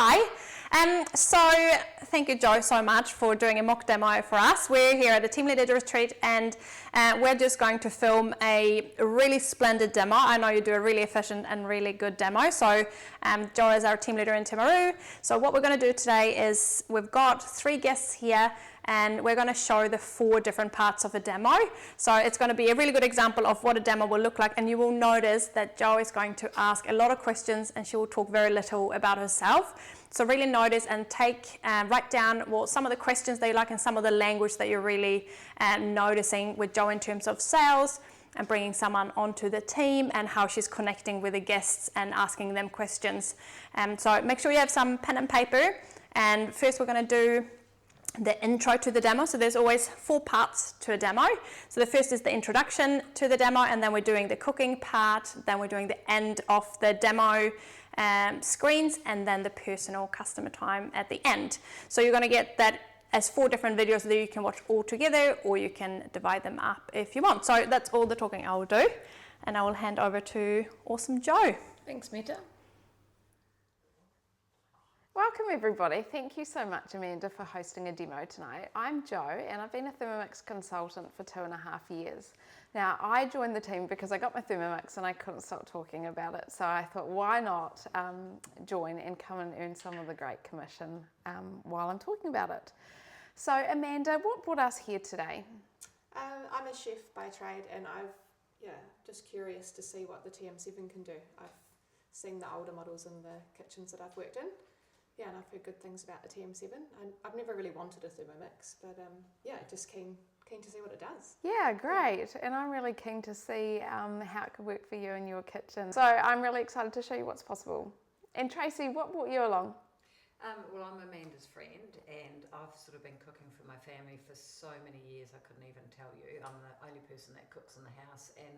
Hi. So thank you, Jo, so much for doing a mock demo for us. We're here at the Team Leader Retreat, and we're just going to film a really splendid demo. I know you do a really efficient and really good demo. So Jo is our team leader in Timaru. So what we're going to do today is we've got 3 guests here, and we're going to show the 4 different parts of a demo. So it's going to be a really good example of what a demo will look like, and you will notice that Jo is going to ask a lot of questions and she will talk very little about herself. So really notice and write down some of the questions that you like and some of the language that you're really noticing with Jo in terms of sales and bringing someone onto the team and how she's connecting with the guests and asking them questions. So make sure you have some pen and paper, and first we're going to do the intro to the demo. So there's always 4 parts to a demo. So the first is the introduction to the demo, and then we're doing the cooking part, then we're doing the end of the demo screens, and then the personal customer time at the end. So you're going to get that as 4 different videos that you can watch all together, or you can divide them up if you want. So that's all the talking I will do, and I will hand over to awesome Jo. Thanks, Meta. Welcome everybody. Thank you so much, Amanda, for hosting a demo tonight. I'm Jo, and I've been a Thermomix consultant for 2.5 years. Now, I joined the team because I got my Thermomix and I couldn't stop talking about it. So I thought, why not join and come and earn some of the great commission while I'm talking about it. So Amanda, what brought us here today? I'm a chef by trade, and just curious to see what the TM7 can do. I've seen the older models in the kitchens that I've worked in. Yeah, and I've heard good things about the TM7. And I've never really wanted a Thermomix, but just keen to see what it does. Yeah, great. And I'm really keen to see how it could work for you in your kitchen. So I'm really excited to show you what's possible. And Tracy, what brought you along? Well, I'm Amanda's friend, and I've sort of been cooking for my family for so many years I couldn't even tell you. I'm the only person that cooks in the house, and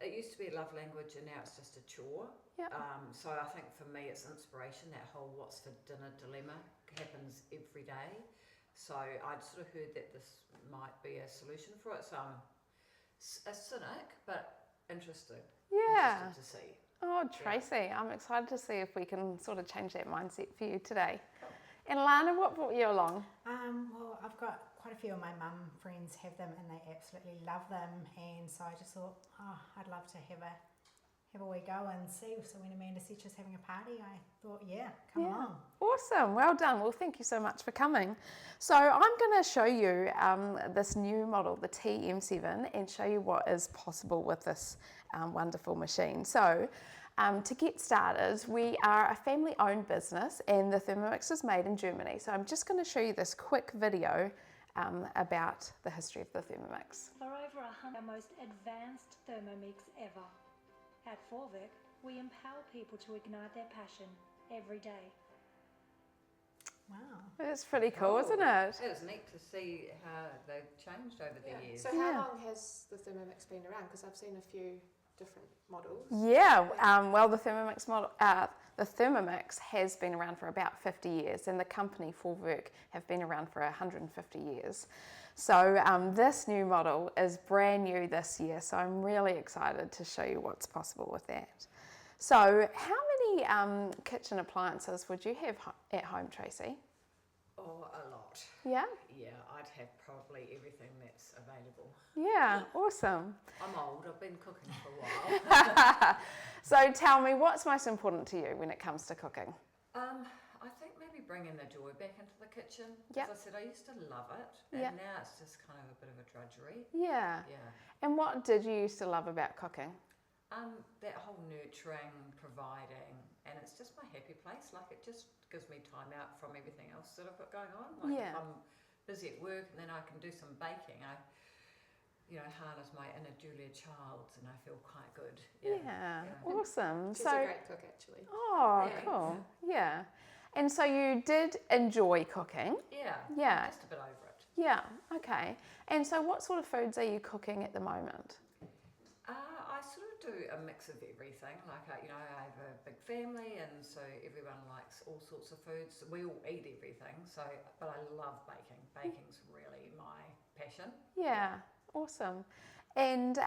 it used to be a love language, and now it's just a chore. Yep. So I think for me it's inspiration. That whole what's for dinner dilemma happens every day. So I'd sort of heard that this might be a solution for it. So I'm a cynic, but interested. Yeah. Interested to see. Oh, Tracy, I'm excited to see if we can sort of change that mindset for you today. And Lana, what brought you along? Well, I've got quite a few of my mum friends have them, and they absolutely love them, and so I just thought, I'd love to have a wee go and see. So when Amanda said she's having a party, I thought, come along. Awesome, well done. Well, thank you so much for coming. So I'm going to show you this new model, the TM7, and show you what is possible with this wonderful machine. So to get started, we are a family-owned business, and the Thermomix is made in Germany. So I'm just going to show you this quick video about the history of the Thermomix. For over 100 most advanced Thermomix ever. At Forvik, we empower people to ignite their passion every day. Wow. It's pretty cool, isn't it? It was neat to see how they've changed over the years. So how long has the Thermomix been around? Because I've seen a few different models. Yeah, well, the Thermomix model, the Thermomix has been around for about 50 years, and the company Forvik have been around for 150 years. So this new model is brand new this year, so I'm really excited to show you what's possible with that. So how many kitchen appliances would you have at home, Tracy? Oh, a lot. Yeah? Yeah, I'd have probably everything that's available. Yeah, awesome. I'm old, I've been cooking for a while. So tell me, what's most important to you when it comes to cooking? I think maybe bringing the joy back into the kitchen. Yep. As I said, I used to love it, and Yep. now it's just kind of a bit of a drudgery. Yeah. Yeah. And what did you used to love about cooking? That whole nurturing, providing, and it's just my happy place. Like, it just gives me time out from everything else that I've got going on. Like, Yeah. if I'm busy at work and then I can do some baking, I harness my inner Julia Childs, and I feel quite good. Yeah. Awesome. She's a great cook, actually. Oh, Yeah. cool. Yeah. And so you did enjoy cooking? Yeah. Yeah. I'm just a bit over it. Yeah, okay. And so what sort of foods are you cooking at the moment? I sort of do a mix of everything. Like, I have a big family, and so everyone likes all sorts of foods. We all eat everything, but I love baking. Baking's really my passion. Yeah, awesome. And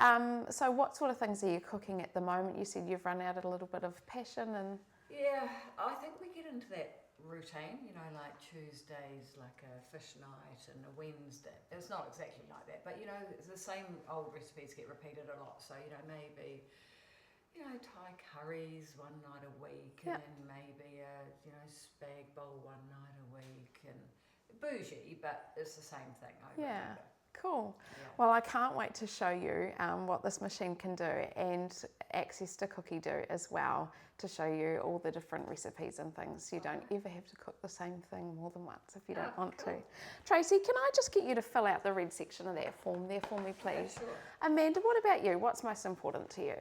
so what sort of things are you cooking at the moment? You said you've run out a little bit of passion and... Yeah, I think we get into that routine, you know, like Tuesdays like a fish night and a Wednesday. It's not exactly like that, but you know, the same old recipes get repeated a lot. So, you know, maybe, you know, Thai curries one night a week, and then maybe a, you know, spag bowl one night a week, and bougie, but it's the same thing over and over. Cool. Yeah. Well, I can't wait to show you what this machine can do, and access to Cookie Do as well, to show you all the different recipes and things. You don't ever have to cook the same thing more than once if you don't want to. Tracy, can I just get you to fill out the red section of that form there for me, please? Yeah, sure. Amanda, what about you? What's most important to you?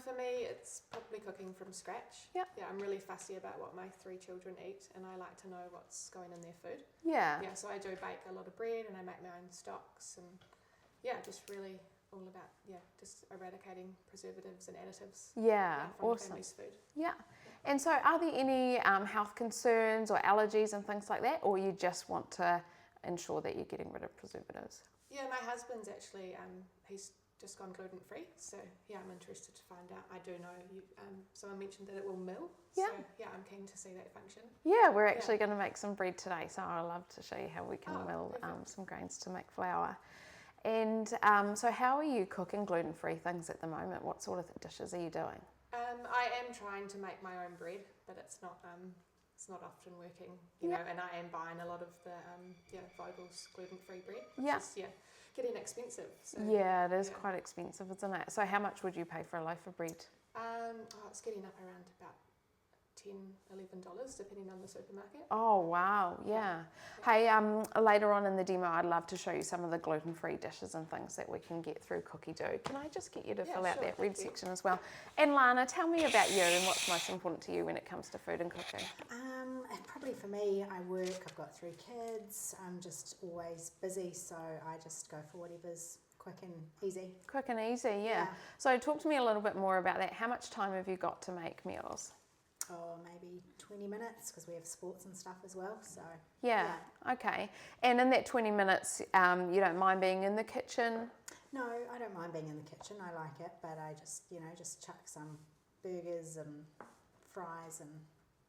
For me, it's probably cooking from scratch. Yep. Yeah, I'm really fussy about what my 3 children eat, and I like to know what's going in their food. Yeah. Yeah, so I do bake a lot of bread, and I make my own stocks, and just really all about just eradicating preservatives and additives. Yeah, From awesome. family's food. Yeah. And so are there any health concerns or allergies and things like that, or you just want to ensure that you're getting rid of preservatives? Yeah, my husband's actually he's just gone gluten free, so I'm interested to find out. I do know someone mentioned that it will mill, so I'm keen to see that function. Yeah, we're actually going to make some bread today, so I'd love to show you how we can mill some grains to make flour. And so how are you cooking gluten-free things at the moment? What sort of dishes are you doing? I am trying to make my own bread, but it's not often working, you know, and I am buying a lot of the Vogel's gluten-free bread, which is getting expensive. So, yeah, it is quite expensive, isn't it? So how much would you pay for a loaf of bread? It's getting up around about $10, $11, depending on the supermarket. Oh, wow, yeah. Hey, later on in the demo, I'd love to show you some of the gluten-free dishes and things that we can get through Cookie Do. Can I just get you to fill out that red section as well? And Lana, tell me about you and what's most important to you when it comes to food and cooking. Probably for me, I work, I've got 3 kids, I'm just always busy, so I just go for whatever's quick and easy. Quick and easy, yeah. So talk to me a little bit more about that. How much time have you got to make meals? Oh, maybe 20 minutes, because we have sports and stuff as well, so. Yeah, okay. And in that 20 minutes, you don't mind being in the kitchen? No, I don't mind being in the kitchen, I like it, but I just, just chuck some burgers and fries and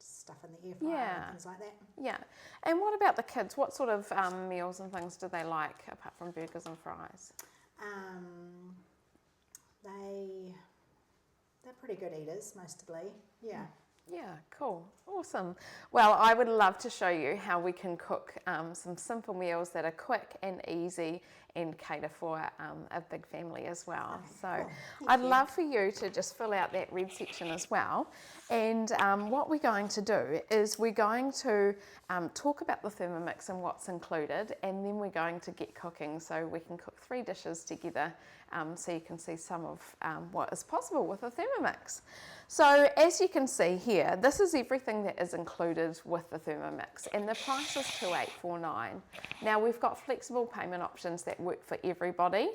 stuff in the air fryer and things like that. Yeah. And what about the kids? What sort of meals and things do they like, apart from burgers and fries? They're pretty good eaters, mostly, yeah. Yeah, cool, awesome. Well, I would love to show you how we can cook some simple meals that are quick and easy and cater for a big family as well. So I'd love for you to just fill out that red section as well. And what we're going to do is we're going to talk about the Thermomix and what's included, and then we're going to get cooking so we can cook 3 dishes together so you can see some of what is possible with a Thermomix. So as you can see here, this is everything that is included with the Thermomix, and the price is $2,849. Now we've got flexible payment options that work for everybody,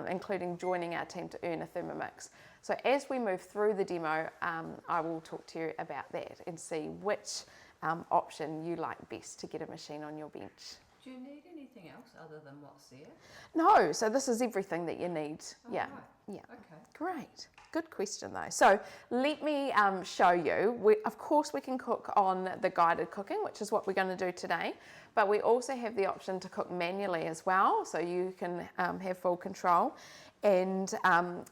including joining our team to earn a Thermomix. So as we move through the demo, I will talk to you about that and see which option you like best to get a machine on your bench. Do you need anything else other than what's there? No, so this is everything that you need. Oh, yeah, right. yeah. Okay. Great. Good question though. So let me show you. Of course we can cook on the guided cooking, which is what we're going to do today, but we also have the option to cook manually as well, so you can have full control. And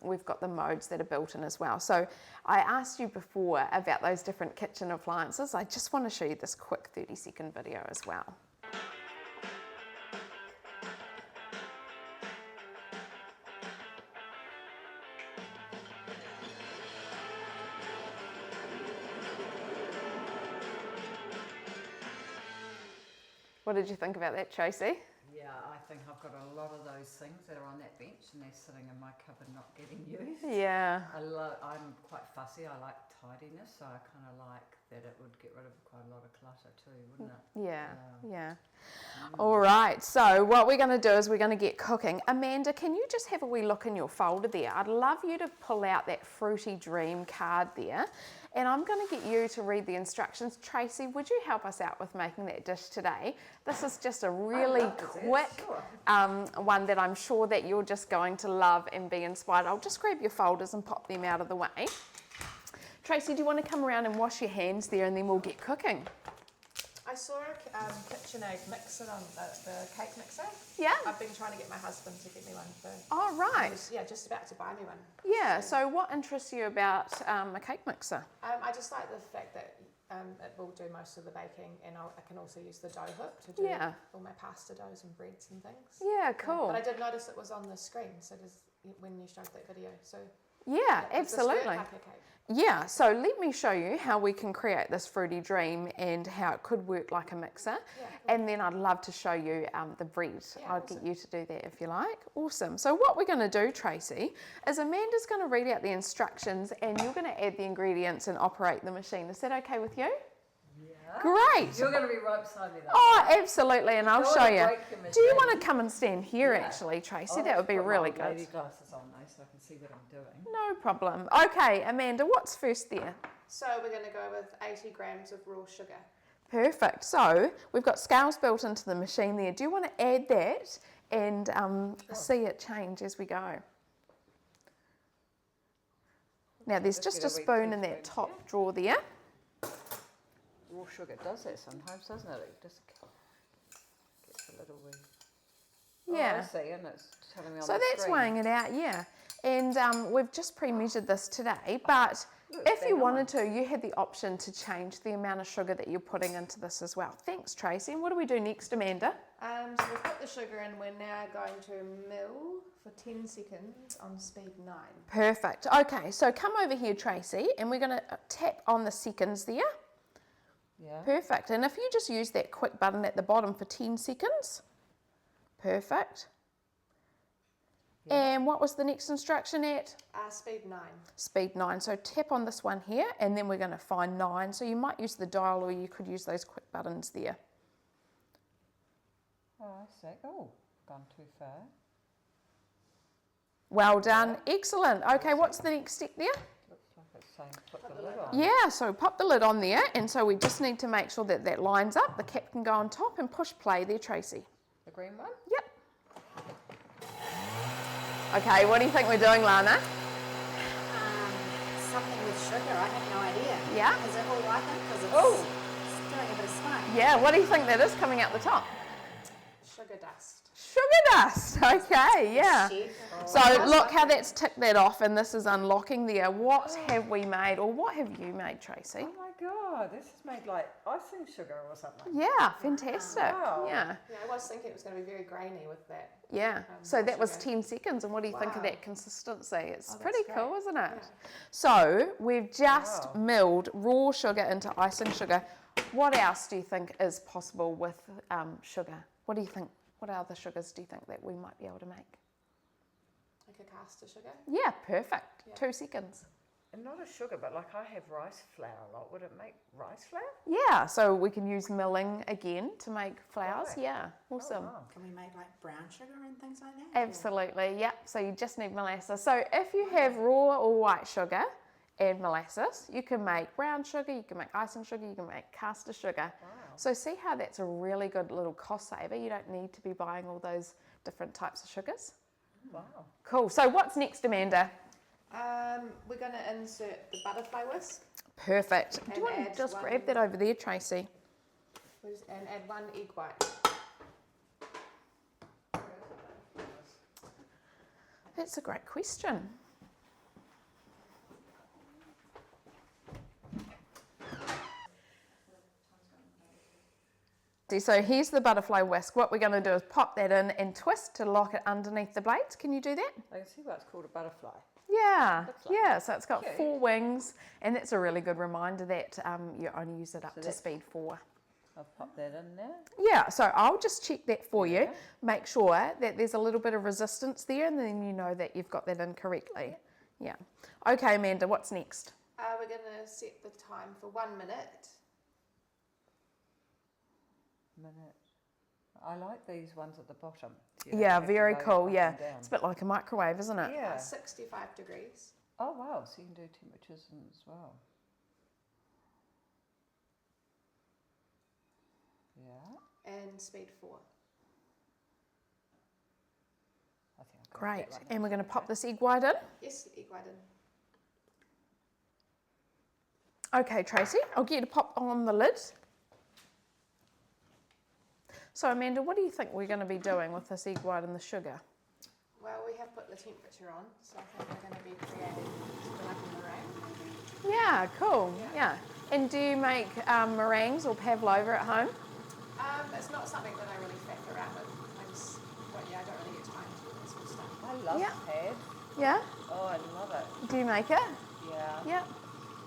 we've got the modes that are built in as well. So I asked you before about those different kitchen appliances. I just want to show you this quick 30-second video as well. What did you think about that, Tracy? Yeah, I think I've got a lot of those things that are on that bench and they're sitting in my cupboard not getting used. Yeah. I'm quite fussy, I like tidiness, so I kind of like that it would get rid of quite a lot of clutter too, wouldn't it? Yeah. All right, so what we're going to do is we're going to get cooking. Amanda, can you just have a wee look in your folder there? I'd love you to pull out that Fruity Dream card there. And I'm going to get you to read the instructions. Tracy, would you help us out with making that dish today? This is just a really quick one that I'm sure that you're just going to love and be inspired. I'll just grab your folders and pop them out of the way. Tracy, do you want to come around and wash your hands there and then we'll get cooking? I saw a KitchenAid mixer on the cake mixer. Yeah. I've been trying to get my husband to get me one for. Oh, right. Yeah, just about to buy me one. Yeah, so what interests you about a cake mixer? I just like the fact that it will do most of the baking, and I can also use the dough hook to do Yeah. all my pasta doughs and breads and things. Yeah, cool. But I did notice it was on the screen, so does when you showed that video. So Yeah, does this work absolutely. like a cake? Yeah, so let me show you how we can create this fruity dream and how it could work like a mixer. Yeah, cool. And then I'd love to show you the bread. Yeah, I'll awesome. get you to do that if you like. Awesome. So what we're going to do, Tracy, is Amanda's going to read out the instructions and you're going to add the ingredients and operate the machine. Is that okay with you? Yeah. Great. You're going to be right beside me though. Oh, absolutely, and I'll Don't show wanna you. break your Do you machine. want to come and stand here Yeah. actually, Tracy? I'll That would be put my really old lady good. glasses on though, so I can see what I'm doing. No problem. Okay, Amanda, what's first there? So we're going to go with 80 grams of raw sugar. Perfect. So we've got scales built into the machine there. Do you want to add that and see it change as we go? Now there's just a Just get a wee spoon in that teaspoon top here. drawer there. Raw sugar does that sometimes, doesn't it? It just gets a little wee. Oh, I Yeah. see, and it's telling me on So the that's screen. weighing it out, yeah. And we've just pre-measured this today, but Look, if you bang wanted to, you had the option to change the amount of sugar that you're putting into this as well. Thanks, Tracy. And what do we do next, Amanda? So we've put the sugar in. We're now going to mill for 10 seconds on speed 9. Perfect. Okay, so come over here, Tracy, and we're going to tap on the seconds there. Yeah. Perfect. And if you just use that quick button at the bottom for 10 seconds. Perfect. And what was the next instruction at? Speed 9. Speed 9. So tap on this one here, and then we're going to find 9. So you might use the dial, or you could use those quick buttons there. Oh, I see. Oh, gone too far. Well done. Excellent. Okay, what's the next step there? Looks like it's saying put the lid on. Yeah, so pop the lid on there, and so we just need to make sure that that lines up. The cap can go on top, and push play there, Tracy. The green one? Yep. Okay, what do you think we're doing, Lana? Something with sugar, I have no idea. Yeah? Is it all like it? Because it's, Oh. it's doing a bit of smoke. Yeah, what do you think that is coming out the top? Sugar dust. Sugar dust. Okay, yeah. Chef. So look how that's ticked that off, and this is unlocking there. What have we made, or what have you made, Tracy? Oh my god, this is made like icing sugar or something. Yeah, fantastic. Wow. Yeah, Yeah, I was thinking it was going to be very grainy with that. yeah. So that was sugar. 10 seconds, and what do you think of Wow. that consistency? It's Oh, that's pretty great. cool, isn't it? Yeah. So we've just Wow. milled raw sugar into icing sugar. What else do you think is possible with sugar? What do you think? What other sugars do you think that we might be able to make? Like a caster sugar. Yeah, perfect. Yeah. 2 seconds. And not a sugar, but like I have rice flour a lot. Would it make rice flour? Yeah, so we can use milling again to make flours. Right. Yeah, awesome. Oh, wow. Can we make like brown sugar and things like that? Absolutely, yeah. So you just need molasses. So if you have raw or white sugar and molasses, you can make brown sugar, you can make icing sugar, you can make caster sugar. Wow. So see how that's a really good little cost saver. You don't need to be buying all those different types of sugars. Wow. Cool. So what's next, Amanda? We're going to insert the butterfly whisk Perfect. Do And you want add to just one- grab that over there, Tracy? and add 1 egg white. That's a great question. So here's the butterfly whisk. What we're going to do is pop that in and twist to lock it underneath the blades. Can you do that? I can see why it's called a butterfly. Yeah, Looks like yeah. So it's got Cute. 4 wings, and that's a really good reminder that you only use it up So to that's- speed 4. I'll pop that in there. Yeah, so I'll just check that for you. Yeah. Make sure that there's a little bit of resistance there, and then you know that you've got that in correctly. Yeah. Okay, Amanda, what's next? We're going to set the time for 1 minute. Minute. I like these ones at the bottom. So you Yeah, don't have to very go cool. up Yeah, and down. it's a bit like a microwave, isn't it? Yeah. 65 degrees. Oh wow, so you can do temperatures in as well. Yeah. And speed 4. I think I've got Great. that one. And we're going to pop this egg white in. Yes, egg white in. Okay, Tracy, I'll get you to pop on the lid. So Amanda, what do you think we're going to be doing with this egg white and the sugar? Well, we have put the temperature on, so I think we're going to be creating sort of like a meringue. Yeah, cool. Yeah. And do you make meringues or pavlova at home? It's not something that I really faff around with. I don't really get time to do this sort of stuff. I love Yeah. pad. Yeah. Oh, I love it. Do you make it? Yeah. Yeah.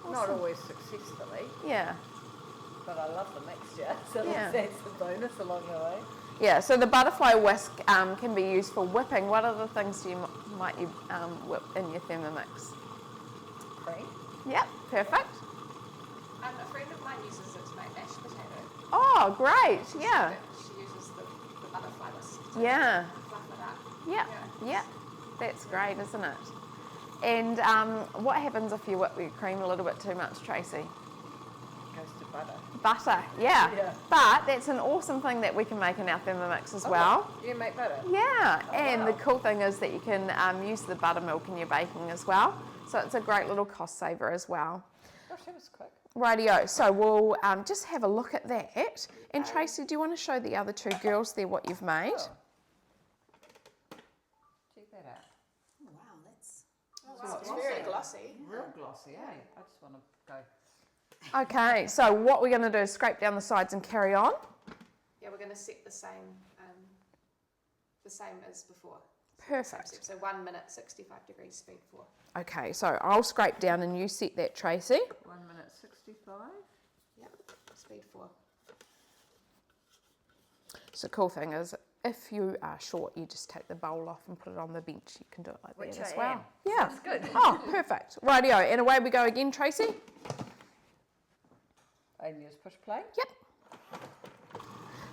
Not always successfully, Yeah. but I love the mixture. So Yeah. that's a bonus along the way. Yeah. So the butterfly whisk can be used for whipping. What other things might you whip in your Thermomix? Cream. Yeah. Perfect. A friend of mine uses it to make mashed potato. Oh, great. Yeah. She uses the butterfly whisk to Yeah. fluff it up. Yeah. Yeah. That's great, isn't it? And what happens if you whip your cream a little bit too much, Tracy? Goes to butter. Butter, yeah. Yeah. But that's an awesome thing that we can make in our Thermomix as well. You make butter? Yeah, Oh, and wow. the cool thing is that you can use the buttermilk in your baking as well. So it's a great little cost saver as well. Gosh, that was quick. Rightio, so we'll just have a look at that. And Tracy, do you want to show the other two girls there what you've made? Sure. Check that out. Wow, that's Wow, it's very glossy. Real glossy, eh? I just want to go. Okay, so what we're going to do is scrape down the sides and carry on. Yeah, we're going to set the same as before. Perfect. So 1 minute, 65 degrees, speed 4. Okay, so I'll scrape down and you set that, Tracy. 1 minute 65. Yep, speed 4. So the cool thing is, if you are short, you just take the bowl off and put it on the bench. You can do it like Which that as I well. am. Yeah. Sounds good. Oh, perfect. Rightio, and away we go again, Tracy. And you just push play. Yep.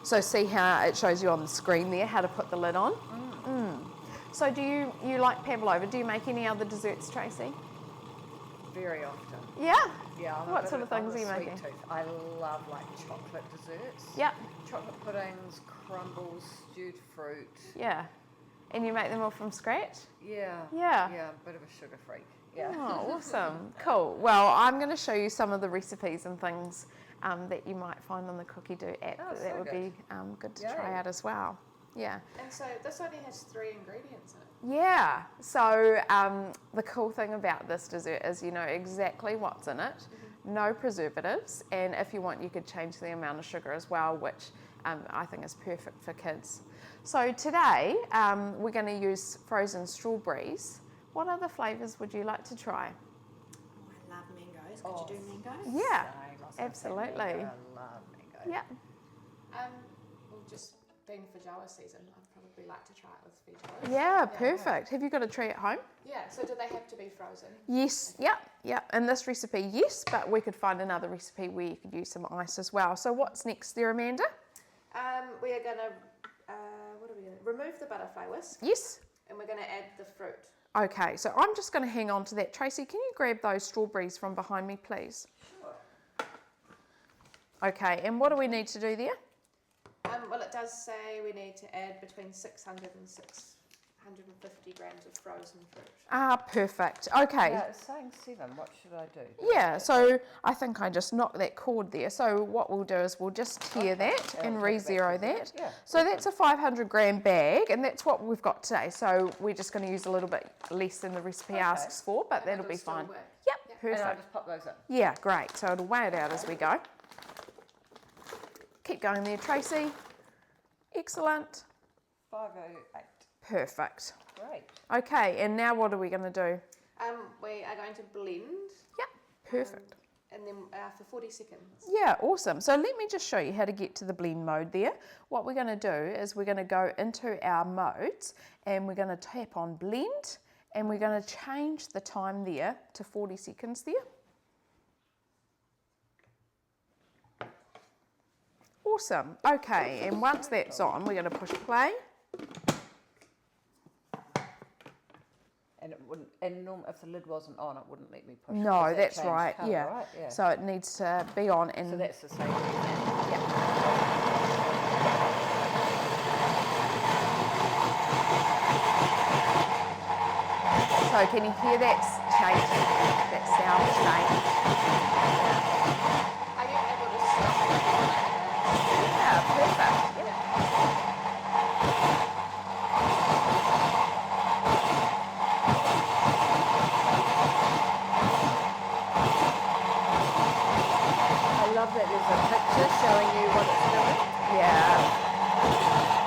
So see how it shows you on the screen there how to put the lid on. So do you like pavlova? Do you make any other desserts, Tracy? Very often. Yeah. Yeah. I'm a What bit sort of I'm things a are you sweet making? tooth. I love like chocolate desserts. Yep. Chocolate puddings, crumbles, stewed fruit. Yeah. And you make them all from scratch? Yeah. Yeah. Yeah, a bit of a sugar freak. Yeah. Oh, awesome. Cool. Well, I'm going to show you some of the recipes and things that you might find on the Cookie Do app Oh, that so would be good to try Yay. out as well. Yeah. And so this only has 3 ingredients in it. Yeah. So the cool thing about this dessert is you know exactly what's in it, no preservatives, and if you want, you could change the amount of sugar as well, which I think is perfect for kids. So today we're going to use frozen strawberries. What other flavours would you like to try? I love mangoes. Could you do mangoes? Yeah, Same, I was gonna say absolutely. mango. I love mango. Yeah. Well, just being feijoa season, I'd probably like to try it with feijoa. Yeah, perfect. Have you got a tree at home? Yeah, so do they have to be frozen? Yes, yeah. In this recipe, yes, but we could find another recipe where you could use some ice as well. So what's next there, Amanda? We are going to, remove the butterfly whisk, Yes. and we're going to add the fruit. Okay, so I'm just going to hang on to that. Tracy, can you grab those strawberries from behind me, please? Sure. Okay, and what do we need to do there? Well, it does say we need to add between 600 and 650 grams of frozen fruit. Ah, perfect. Okay. Yeah, it's saying 7. What should I do? Yeah, so I think I just knocked that cord there. So what we'll do is we'll just tear that and and take it back re-zero to that. yeah. So that's a 500 gram bag, and that's what we've got today. So we're just going to use a little bit less than the recipe asks for, but And that'll be still fine. work. Yep, Yeah. And I'll perfect. just pop those in. Yeah, great. So it'll weigh it out as we go. Keep going there, Tracy. Excellent. 508. Perfect. Great. Okay, and now what are we going to do? We are going to blend. Yep, perfect. And then for 40 seconds. Yeah, awesome. So let me just show you how to get to the blend mode there. What we're going to do is we're going to go into our modes and we're going to tap on blend and we're going to change the time there to 40 seconds there. Awesome. Okay, and once that's on, we're going to push play. And it wouldn't. And if the lid wasn't on, it wouldn't let me push. No, because that that's changed right. colour, Yeah. Right? Yeah. So it needs to be on and So that's the same. so can you hear that change? That sound change? Are you able to stop it? Yeah, perfect. Yeah. showing you what it's doing. Yeah.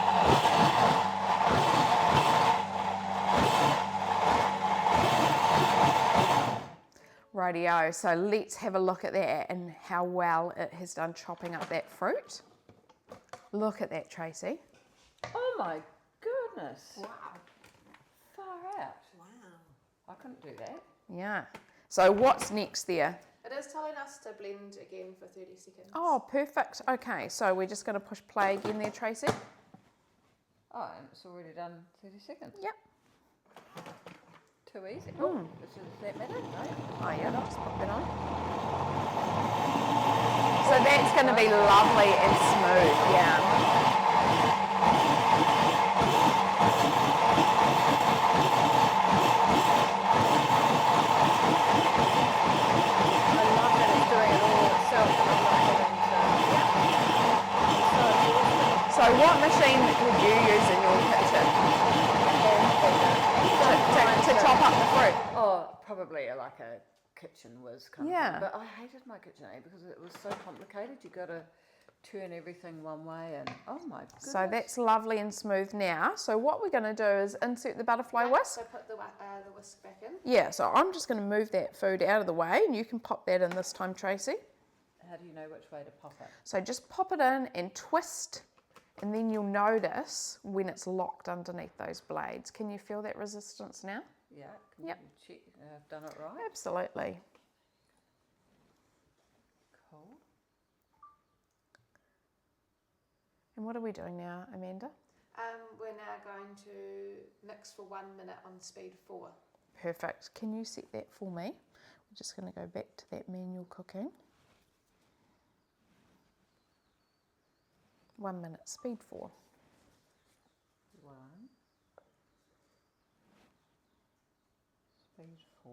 Rightio, so let's have a look at that and how well it has done chopping up that fruit. Look at that, Tracy. Oh my goodness. Wow. Far out. Wow. I couldn't do that. Yeah. So what's next there? It is telling us to blend again for 30 seconds. Oh, perfect. Okay, so we're just going to push play again there, Tracy. Oh, and it's already done 30 seconds. Yep. Too easy. Oh, does that matter? No. Oh yeah, just pop that on. So that's going to be lovely and smooth, yeah. I love that it's doing it all itself and I'm not having to... So what machine would you use in your kitchen to chop up the fruit? Oh, probably like a kitchen whiz kind of Yeah. thing. But I hated my KitchenAid because it was so complicated. You got to turn everything one way and oh my goodness. So that's lovely and smooth now. So what we're going to do is insert the butterfly whisk. So put the whisk back in. Yeah, so I'm just going to move that food out of the way and you can pop that in this time, Tracy. How do you know which way to pop it? So just pop it in and twist, and then you'll notice when it's locked underneath those blades. Can you feel that resistance now? Yeah. Can Yep. you check I've done it right? Absolutely. Cool. And what are we doing now, Amanda? We're now going to mix for 1 minute on speed 4. Perfect. Can you set that for me? We're just going to go back to that manual cooking. 1 minute, speed 4. 1. Speed 4.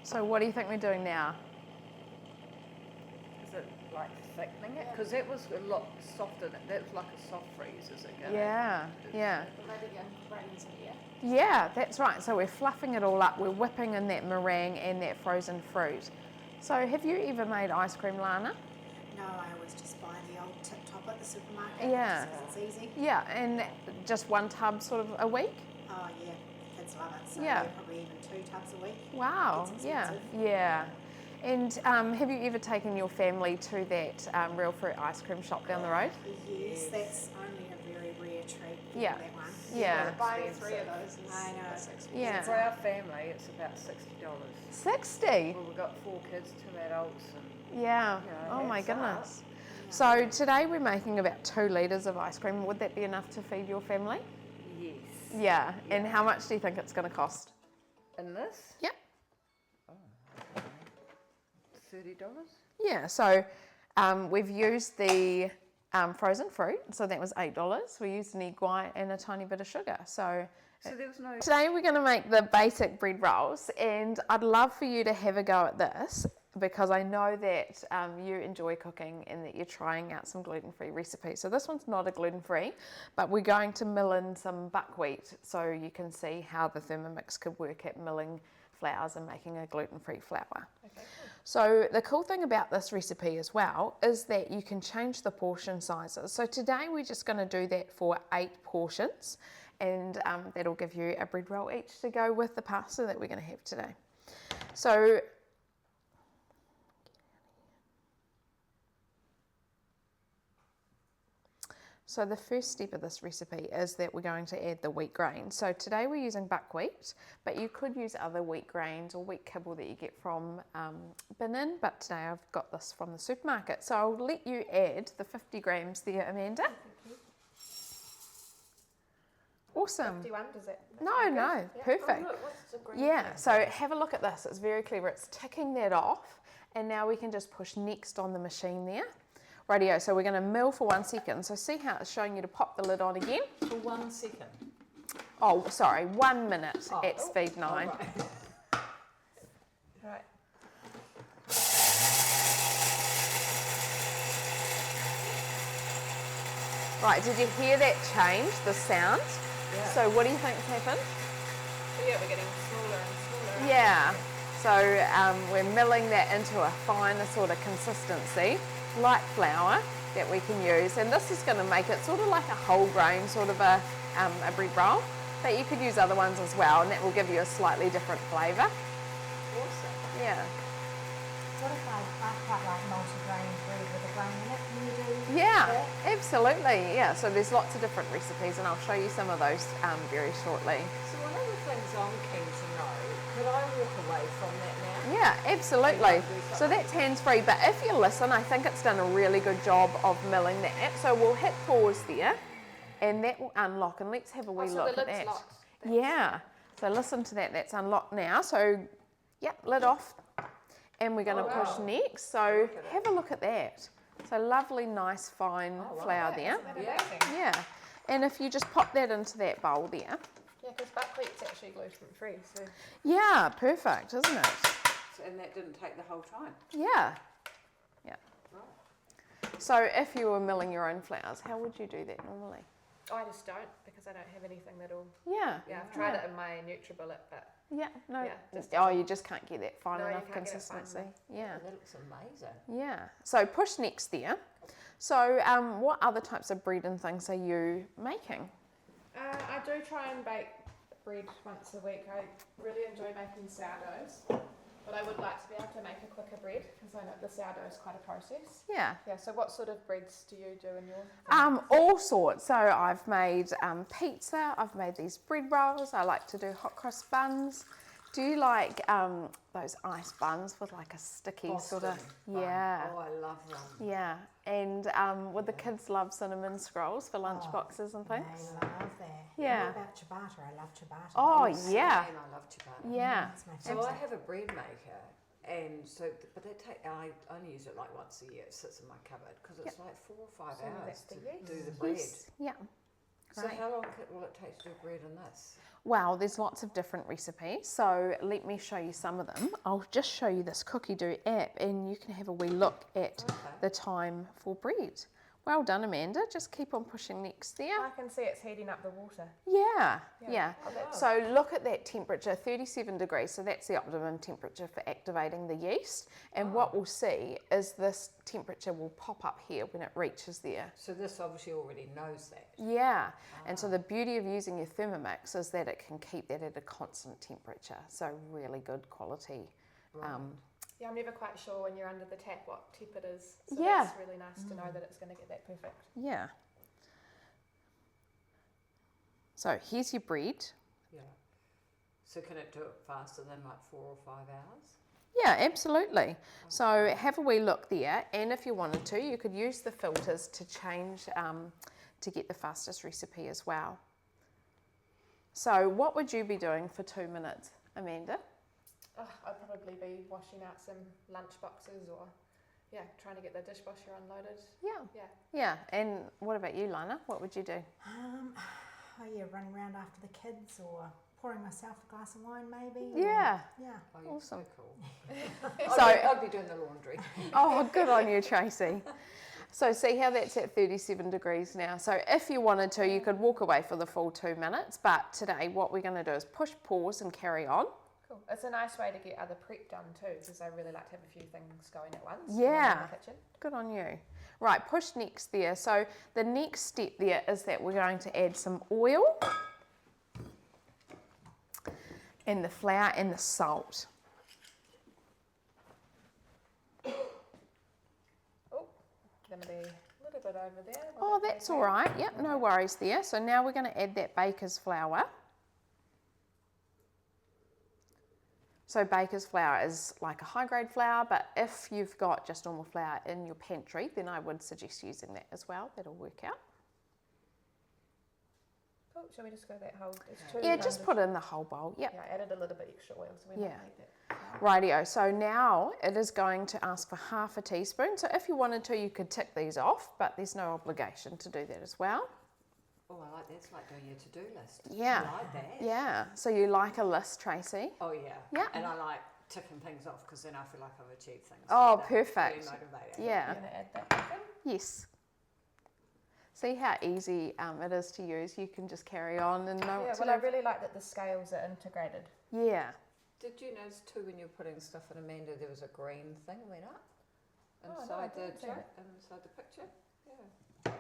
So what do you think we're doing now? Is it like thickening it? Because that was a lot softer. That was like a soft freeze, is it? Gonna? Yeah, yeah. But maybe incorporating some air. Yeah, that's right. So we're fluffing it all up. We're whipping in that meringue and that frozen fruit. So have you ever made ice cream, Lana? No, I always just buy the old tip top at the supermarket. Yeah. Because it's easy. Yeah, and just one tub sort of a week? Oh yeah, kids love it. So Yeah. probably even 2 tubs a week. Wow, It's yeah, expensive. yeah. And have you ever taken your family to that real fruit ice cream shop down the road? Yes, that's only a very rare treat. Yeah. That one. Yeah. Buying 3 of those is I know. that's expensive. Yeah. For our family, it's about $60. 60? Well, we've got 4 kids, 2 adults, and Yeah. Yeah, Oh my adds up. goodness. So today we're making about 2 litres of ice cream. Would that be enough to feed your family? yes. Yeah. And how much do you think it's going to cost? In this, Yep. $30. Yeah. So we've used the frozen fruit. So that was $8. We used an egg white and a tiny bit of sugar. So So there was no. today we're going to make the basic bread rolls, and I'd love for you to have a go at this because I know that you enjoy cooking and that you're trying out some gluten-free recipes. So this one's not a gluten-free, but we're going to mill in some buckwheat so you can see how the Thermomix could work at milling flours and making a gluten-free flour. Okay, cool. So the cool thing about this recipe as well is that you can change the portion sizes. So today we're just going to do that for 8 portions, and that'll give you a bread roll each to go with the pasta that we're going to have today. So the first step of this recipe is that we're going to add the wheat grain. So today we're using buckwheat, but you could use other wheat grains or wheat kibble that you get from Binin, but today I've got this from the supermarket. So I'll let you add the 50 grams there, Amanda. Awesome. 51, does it? No, no, Yeah. perfect. Oh, look, what's the green Yeah, thing? so have a look at this. It's very clever. It's ticking that off, and now we can just push next on the machine there. Rightio, so we're going to mill for 1 second. So see how it's showing you to pop the lid on again? For 1 second. Oh, sorry, 1 minute Oh. at speed 9. Oh, right. Right. Right, did you hear that change, the sound? Yeah. So what do you think's happened? So yeah, we're getting smaller and smaller. Yeah, so we're milling that into a finer sort of consistency, like flour that we can use, and this is going to make it sort of like a whole grain sort of a bread roll, but you could use other ones as well, and that will give you a slightly different flavour. Awesome. Yeah. What if I quite like multi-grain bread with a grain in it? Can you do Yeah, that? absolutely. Yeah, so there's lots of different recipes, and I'll show you some of those very shortly. So one of the things I'm keen to know, could I walk away from that now? Yeah, absolutely. So that's hands-free, but if you listen, I think it's done a really good job of milling that. So we'll hit pause there, and that will unlock, and let's have a wee So look the at lid's that. locked. Yeah, so listen to that, that's unlocked now. So, yep, lid off, and we're going to push next. So have a look at that. So lovely, nice, fine flour there. Yeah. Yeah, and if you just pop that into that bowl there. Yeah, because buckwheat's actually gluten-free, so... Yeah, perfect, isn't it? And that didn't take the whole time. Yeah. Yeah. Right. So if you were milling your own flours, how would you do that normally? I just don't, because I don't have anything that'll... Yeah. Yeah, I've tried it in my NutriBullet, but... Yeah, no. Yeah, just you just can't get that fine No, you enough can't get it fine consistency. Yeah. Yeah, that looks amazing. Yeah. So push next there. So what other types of bread and things are you making? I do try and bake bread once a week. I really enjoy making sourdoughs, but I would like to be able to make a quicker bread, because I know the sourdough is quite a process. Yeah. Yeah, so what sort of breads do you do in your... All sorts. So I've made pizza, I've made these bread rolls, I like to do hot cross buns. Do you like those ice buns with like a sticky sort of... Boston bun. Yeah. Oh, I love them. Yeah. And would the kids love cinnamon scrolls for lunch boxes and things? They love that. Yeah. What about ciabatta? I love ciabatta. Oh, yeah. And I love ciabatta. Yeah. That's my So favourite. I have a bread maker, and so, but I only use it like once a year. It sits in my cupboard because it's like 4 or 5 So hours that's to the yeast. do the bread. Yes. Yeah. So Great. how long will it take to do bread in this? Well, there's lots of different recipes, so let me show you some of them. I'll just show you this Cookie Do app, and you can have a wee look at the time for bread. Well done, Amanda. Just keep on pushing next there. I can see it's heating up the water. Yeah. Oh, that's... So look at that temperature, 37 degrees. So that's the optimum temperature for activating the yeast. And what we'll see is this temperature will pop up here when it reaches there. So this obviously already knows that. Yeah. And so the beauty of using your Thermomix is that it can keep that at a constant temperature. So really good quality. Yeah, I'm never quite sure when you're under the tap what tip it is. So Yeah. that's really nice to know that it's going to get that perfect. Yeah. So here's your bread. Yeah. So can it do it faster than like 4 or 5 hours? Yeah, absolutely. So have a wee look there, and if you wanted to, you could use the filters to change to get the fastest recipe as well. So what would you be doing for 2 minutes, Amanda? Oh, I'd probably be washing out some lunch boxes or, yeah, trying to get the dishwasher unloaded. Yeah. Yeah. Yeah, and what about you, Lana? What would you do? Oh yeah, running around after the kids or pouring myself a glass of wine maybe. Yeah. Yeah. Oh, you're Awesome. so cool. So- I'd be doing the laundry. Oh, good on you, Tracy. So see how that's at 37 degrees now. So if you wanted to, you could walk away for the full 2 minutes, but today what we're going to do is push pause and carry on. Cool. It's a nice way to get other prep done too, because I really like to have a few things going at once. Yeah. In the kitchen. Good on you. Right, push next there. So the next step there is that we're going to add some oil and the flour and the salt. Oh, going to be a little bit over there. Oh, that's all right. Yep, no worries there. So now we're going to add that baker's flour. So baker's flour is like a high grade flour, but if you've got just normal flour in your pantry, then I would suggest using that as well. That'll work out. Cool. Shall we just go that whole? It's 2 Yeah, just rounded- put it in the whole bowl. Yep. Yeah, I added a little bit extra oil, so we Yeah. might need that. Rightio. So now it is going to ask for half a teaspoon. So if you wanted to, you could tick these off, but there's no obligation to do that as well. Oh, I like that. It's like doing your to-do list. Yeah. I like that. Yeah. So you like a list, Tracy? Oh, yeah. Yeah. And I like ticking things off because then I feel like I've achieved things. Oh, That's perfect. Really motivating. Yeah. I'm going to add that back in. Yes. see how easy it is to use. You can just carry on and know what to well, I do. really like that the scales are integrated. Yeah. Did you notice too when you were putting stuff in, Amanda, there was a green thing went up inside inside the picture? Yeah.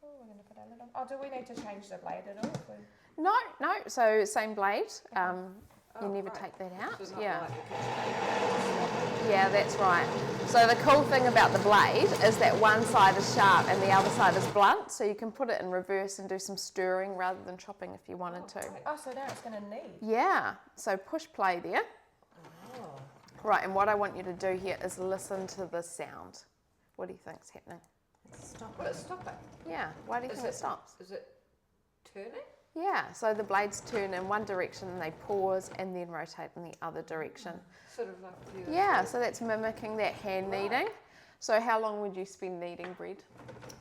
Oh, we're going to put a little. Oh, do we need to change the blade at all? No, so same blade. You Oh, never right. take that out. So not Yeah. like the kitchen. Yeah, that's right. So the cool thing about the blade is that one side is sharp and the other side is blunt, so you can put it in reverse and do some stirring rather than chopping if you wanted to. Oh, so now it's going to knead. Yeah, so push play there. Oh. Right, and what I want you to do here is listen to the sound. What do you think's happening? Stop Will it. it stop it? Yeah, why do you think it stops? Is it turning? Yeah, so the blades turn in one direction and they pause and then rotate in the other direction. Sort of like you. Yeah, so that's mimicking that hand kneading. So how long would you spend kneading bread?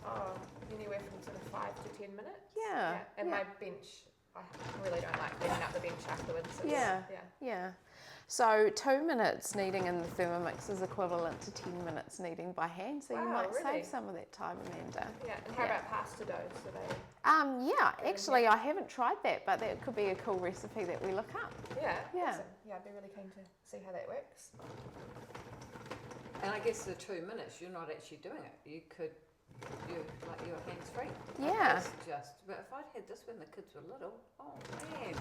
Oh, anywhere from sort of 5 to 10 minutes. Yeah, And yeah. my bench, I really don't like cleaning up the bench afterwards. It's- Yeah. Yeah. Yeah. So 2 minutes kneading in the Thermomix is equivalent to 10 minutes kneading by hand. So you Wow, might really? save some of that time, Amanda. Yeah. And how about pasta dough? So they. Yeah, actually I haven't tried that, but that could be a cool recipe that we look up. Yeah. Yeah. Awesome. Yeah, I'd be really keen to see how that works. And I guess the 2 minutes, you're not actually doing it. You could, you're hands free. Yeah. But if I'd had this when the kids were little, oh man,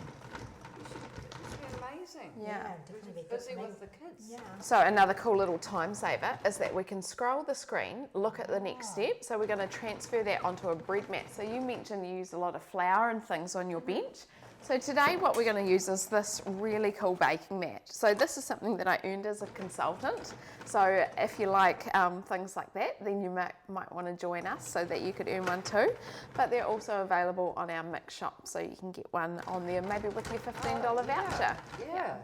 this would be amazing. Yeah. Definitely be good Busy for me. with the kids. Yeah. So another cool little time saver is that we can scroll the screen, look at the next step. So we're going to transfer that onto a bread mat. So you mentioned you use a lot of flour and things on your bench. So today what we're going to use is this really cool baking mat. So this is something that I earned as a consultant. So if you like things like that, then you might want to join us so that you could earn one too. But they're also available on our Mix shop, so you can get one on there maybe with your $15 voucher. Yeah.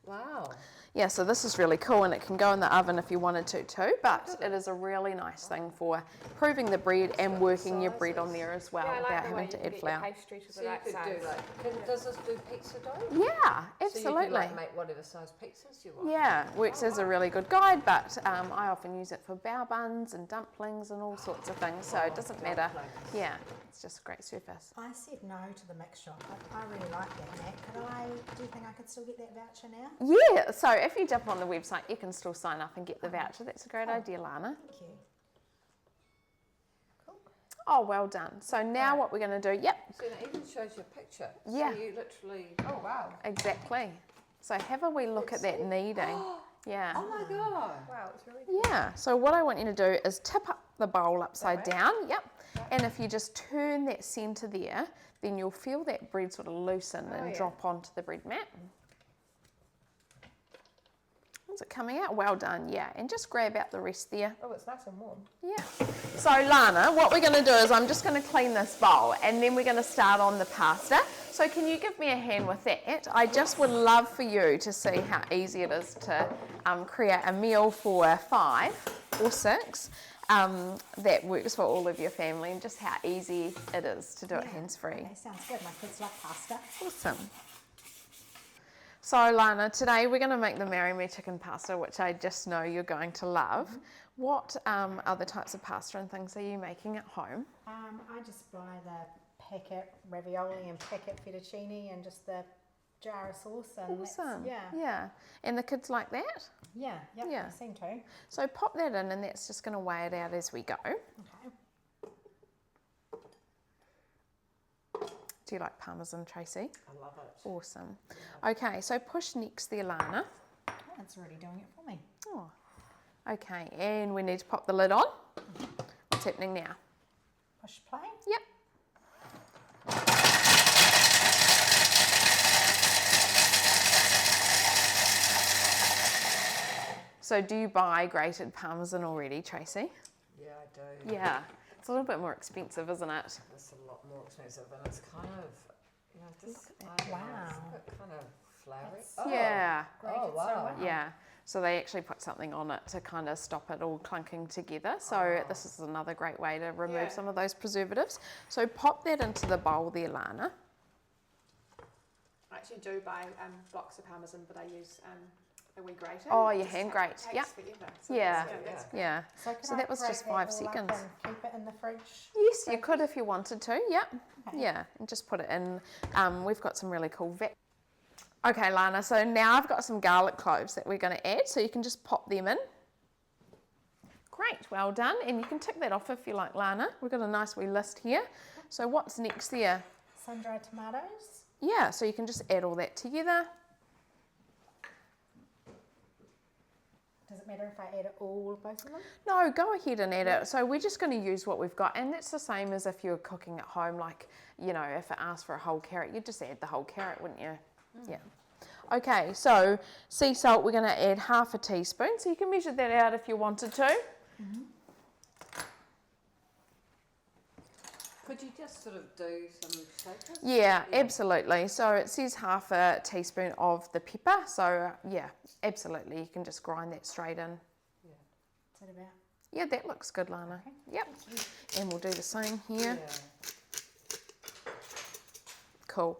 Wow. Yeah, so this is really cool and it can go in the oven if you wanted to too, but it is a really nice thing for proving the bread and working your bread on there as well Yeah, I like without the way having you to can add get flour. your pastry to So the you right could size. do like, does this do pizza dough? Yeah, So absolutely. you could like make whatever size pizzas you want. Yeah, works as a really good guide, but I often use it for bao buns and dumplings and all sorts of things, so it doesn't matter. dumplings. Yeah, it's just a great surface. I said no to the Mix shop. I really like that, Matt. Do you think I could still get that voucher now? Yeah, so if you jump on the website, you can still sign up and get the voucher. That's a great idea, Lana. Thank you. Cool. Oh, well done. So now what we're going to do, yep, So it even shows you a picture. Yeah. So you literally. Oh wow. exactly. So have a wee look at that kneading. Yeah. Oh my god. Wow, it's really cool. Yeah, so what I want you to do is tip up the bowl upside That way? down, yep. And if you just turn that centre there, then you'll feel that bread sort of loosen and yeah. drop onto the bread mat. Is it coming out? Well done, yeah. And just grab out the rest there. Oh, it's nice and warm. Yeah. So Lana, what we're going to do is I'm just going to clean this bowl and then we're going to start on the pasta. So can you give me a hand with that? I just would love for you to see how easy it is to create a meal for 5 or 6 that works for all of your family and just how easy it is to do it hands-free. Okay, sounds good. My kids love pasta. Awesome. So Lana, today we're going to make the Marry Me chicken pasta, which I just know you're going to love. What other types of pasta and things are you making at home? I just buy the packet ravioli and packet fettuccine and just the jar of sauce. And Awesome. yeah. Yeah. And the kids like that? Yeah. Yep, Yeah. they seem to. So pop that in and that's just going to weigh it out as we go. Okay. Do you like Parmesan, Tracy? I love it. Awesome. Okay, so push next there, Lana. Oh, it's already doing it for me. Oh. Okay, and we need to pop the lid on. What's happening now? Push play. Yep. So do you buy grated Parmesan already, Tracy? Yeah, I do. Yeah. It's a little bit more expensive, isn't it? It's a lot more expensive and it's kind of, you know, just, Look I at that. don't know, it's Wow. a bit kind of flowery. That's- Oh. Yeah. Grated so wow. well. Yeah. So they actually put something on it to kind of stop it all clunking together. So this is another great way to remove Yeah. some of those preservatives. So pop that into the bowl there, Lana. I actually do buy blocks of Parmesan, but I use a wee grater. Oh, your Just hand takes grate, forever. yeah. So Yeah. that's good. Yeah. So, can So I that was break just that 5 all up seconds. and keep it in the fridge? Yes, you could if you wanted to. Yep. Okay. Yeah, and just put it in. We've got some really cool Okay, Lana, so now I've got some garlic cloves that we're going to add, so you can just pop them in. Great, well done. And you can tick that off if you like, Lana. We've got a nice wee list here. So what's next there? Sun-dried tomatoes. Yeah, so you can just add all that together. Does it matter if I add both of them? No, go ahead and add it. So we're just going to use what we've got, and that's the same as if you're cooking at home, like, you know, if it asks for a whole carrot, you'd just add the whole carrot, wouldn't you? Yeah. Okay, so sea salt, we're going to add 1/2 teaspoon, so you can measure that out if you wanted to. Could you just sort of do some shakers? Yeah, absolutely. So it says 1/2 teaspoon of the pepper, so yeah, absolutely. You can just grind that straight in. Is that about? Yeah, that looks good, Lana. Okay. Yep. And we'll do the same here. Yeah. Cool.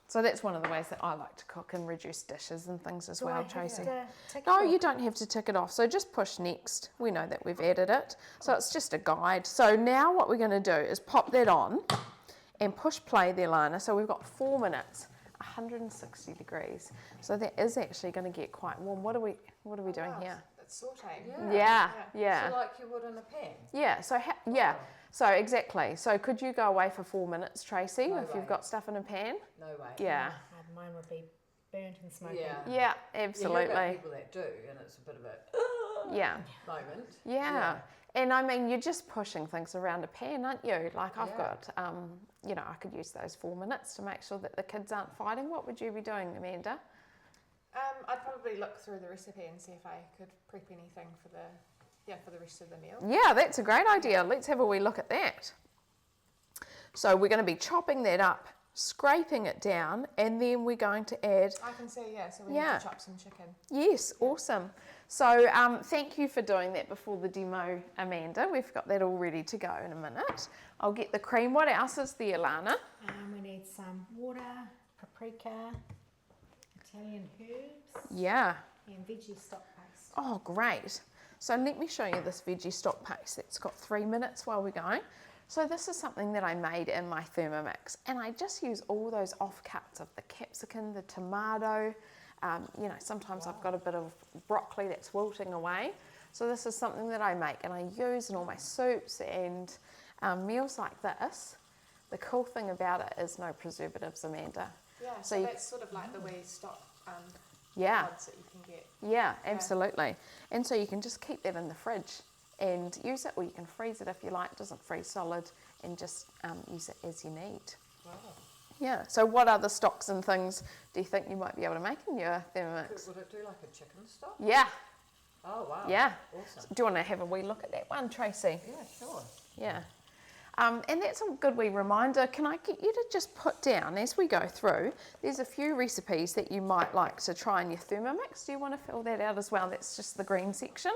So that's one of the ways that I like to cook and reduce dishes and things as Do I well, have Tracy. to tick No, it you off? don't have to tick it off. So just push next. We know that we've added it. So it's just a guide. So now what we're going to do is pop that on and push play there, Lana. So we've got 4 minutes, 160 degrees. So that is actually going to get quite warm. What are we doing Wow, here? It's sauteing. Yeah. So like you would in a pan? Yeah, so so exactly. So could you go away for 4 minutes, Tracy, No if you've way. got stuff in a pan? No way. Yeah. Mine would be burnt and smoky. Yeah. Yeah, You hear absolutely. about people that do, and it's a bit of a Yeah. moment. Yeah. And I mean, you're just pushing things around a pan, aren't you? Like I've Yeah. got, you know, I could use those 4 minutes to make sure that the kids aren't fighting. What would you be doing, Amanda? I'd probably look through the recipe and see if I could prep anything for the rest of the meal. Yeah, that's a great idea. Let's have a wee look at that. So we're going to be chopping that up, scraping it down, and then we're going to add, I can see, so we Yeah. need to chop some chicken. yes, awesome. So thank you for doing that before the demo, Amanda. We've got that all ready to go in a minute. I'll get the cream. What else is there, Lana? We need some water, paprika, Italian herbs, Yeah. and veggie stock paste. Oh, great. So let me show you this veggie stock paste. It's got 3 minutes while we're going. So this is something that I made in my Thermomix, and I just use all those offcuts of the capsicum, the tomato. You know, sometimes I've got a bit of broccoli that's wilting away. So this is something that I make and I use in all my soups and meals like this. The cool thing about it is no preservatives, Amanda. Yeah, So so you- that's sort of like the wee stock Yeah. pods that you can get. Yeah, absolutely. And so you can just keep that in the fridge and use it, or you can freeze it if you like. It doesn't freeze solid, and just use it as you need. Wow. Yeah. So what other stocks and things do you think you might be able to make in your Thermomix? Would it do like a chicken stock? Yeah. Oh, wow. Yeah. Awesome. Do you want to have a wee look at that one, Tracy? Yeah, sure. Yeah. And that's a good wee reminder. Can I get you to just put down, as we go through, there's a few recipes that you might like to try in your Thermomix. Do you want to fill that out as well? That's just the green section.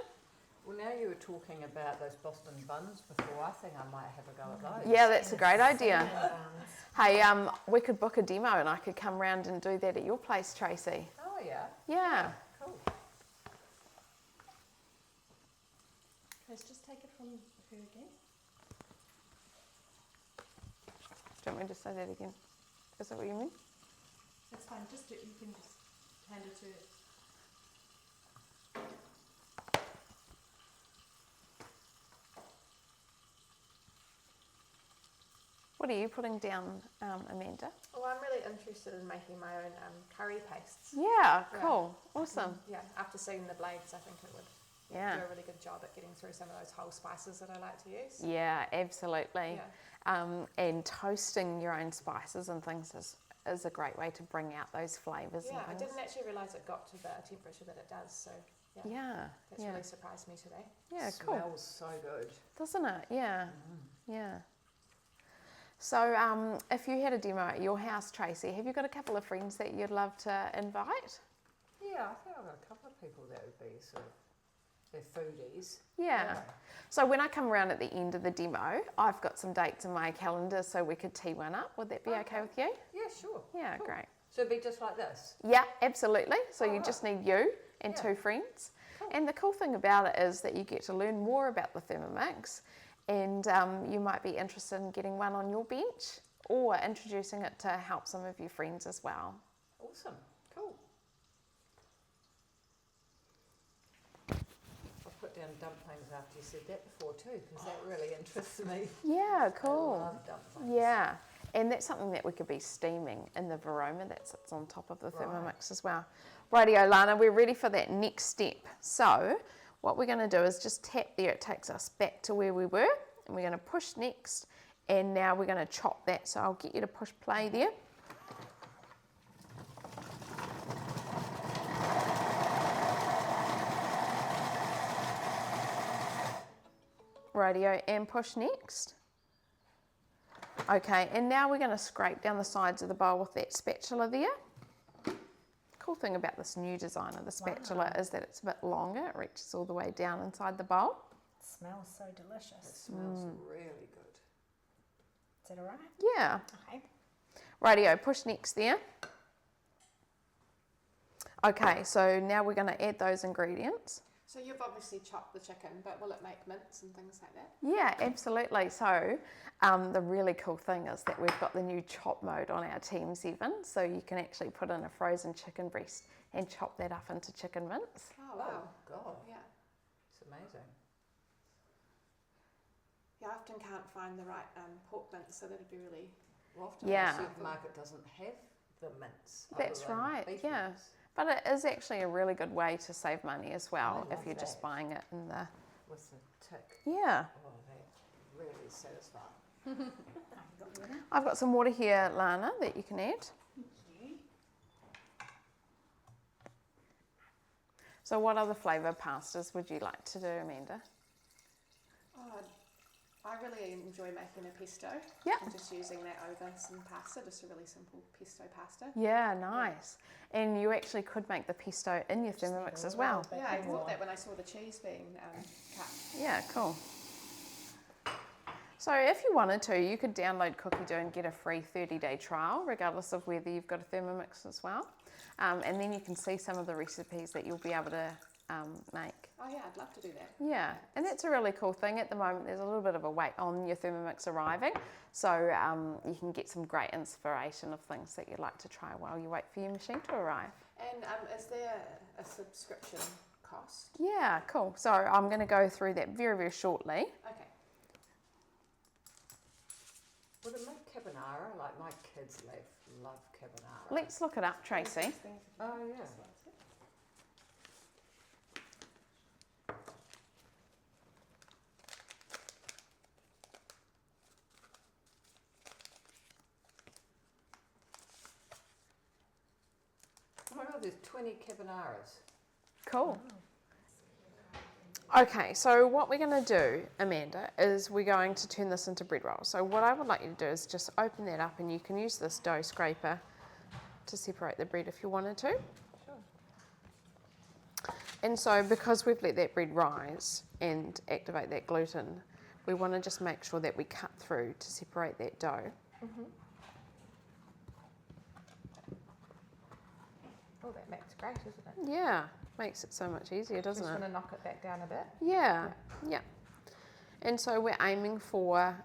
Well, now you were talking about those Boston buns before. I think I might have a go at those. Yeah, that's a great idea. Cinnamon buns. Hey, we could book a demo and I could come round and do that at your place, Tracy. Oh, yeah. Yeah. Cool. Let's just take it from her again. Do you want me to say that again? Is that what you mean? That's fine. Just you can just hand it to her. What are you putting down, Amanda? Well, I'm really interested in making my own curry pastes. Yeah, cool. Awesome. Yeah, after seeing the blades, I think it would Yeah. do a really good job at getting through some of those whole spices that I like to use. Yeah, absolutely. Yeah. And toasting your own spices and things is a great way to bring out those flavours Yeah, I and things. didn't actually realise it got to the temperature that it does, so yeah, Yeah, that's yeah. really surprised me today. Yeah, cool. Smells so good. Doesn't it? Yeah, yeah. So if you had a demo at your house, Tracy, have you got a couple of friends that you'd love to invite? Yeah, I think I've got a couple of people that would be sort of, they're foodies. Yeah. So when I come around at the end of the demo, I've got some dates in my calendar so we could tee one up. Would that be okay with you? Yeah, sure. Yeah, Cool. great. So it'd be just like this? Yeah, absolutely. So you right. just need you and Yeah. 2 friends. And the cool thing about it is that you get to learn more about the Thermomix, and you might be interested in getting one on your bench or introducing it to help some of your friends as well. Awesome. Cool. I'll put down dumplings after you said that before too, because that really interests me. Yeah, cool. I love dumplings. Yeah, and that's something that we could be steaming in the varoma that sits on top of the Right. Thermomix as well. Rightio, Lana, we're ready for that next step. So what we're going to do is just tap there. It takes us back to where we were, and we're going to push next, and now we're going to chop that. So I'll get you to push play there. Rightio, and push next. Okay, and now we're going to scrape down the sides of the bowl with that spatula there. Cool thing about this new design of the spatula is that it's a bit longer. It reaches all the way down inside the bowl. It smells so It delicious. smells really good. Is that all right? Yeah. Okay. Rightio, push next there. Okay, so now we're going to add those ingredients. So you've obviously chopped the chicken, but will it make mince and things like that? Yeah, absolutely. So the really cool thing is that we've got the new chop mode on our TM7, so you can actually put in a frozen chicken breast and chop that up into chicken mince. Oh wow. Oh, God. Yeah. It's amazing. Yeah, I often can't find the right pork mince, so that'd be really. Well, often Yeah. the supermarket doesn't have the mince. That's other than right, beef yeah. mince. But it is actually a really good way to save money as well I if love you're just that. buying it in the... With the tick. Yeah. Oh, that's really satisfying. Oh, you got water? I've got some water here, Lana, that you can add. Okay. So what other flavour pastas would you like to do, Amanda? Oh, I really enjoy making a pesto. Yeah. And just using that over some pasta, just a really simple pesto pasta. Yeah, nice. And you actually could make the pesto in your Thermomix as well. Yeah, I thought that when I saw the cheese being cut. Yeah, cool. So if you wanted to, you could download Cookie Dough and get a free 30-day trial, regardless of whether you've got a Thermomix as well. And then you can see some of the recipes that you'll be able to make. Oh yeah, I'd love to do that. Yeah, and that's a really cool thing. At the moment, there's a little bit of a wait on your Thermomix arriving, so you can get some great inspiration of things that you'd like to try while you wait for your machine to arrive. And is there a subscription cost? Yeah, cool. So I'm going to go through that very, very shortly. Okay. Would it make carbonara? Like my kids love carbonara. Let's look it up, Tracy. Oh, yeah. Oh my God, there's 20 carbonaras. Cool. Okay, so what we're going to do, Amanda, is we're going to turn this into bread rolls. So what I would like you to do is just open that up, and you can use this dough scraper to separate the bread if you wanted to. Sure. And so because we've let that bread rise and activate that gluten, we want to just make sure that we cut through to separate that dough. Mm-hmm. Oh, that makes great, isn't it? Yeah, makes it so much easier, doesn't Just it? want to knock it back down a bit. Yeah, yeah. And so we're aiming for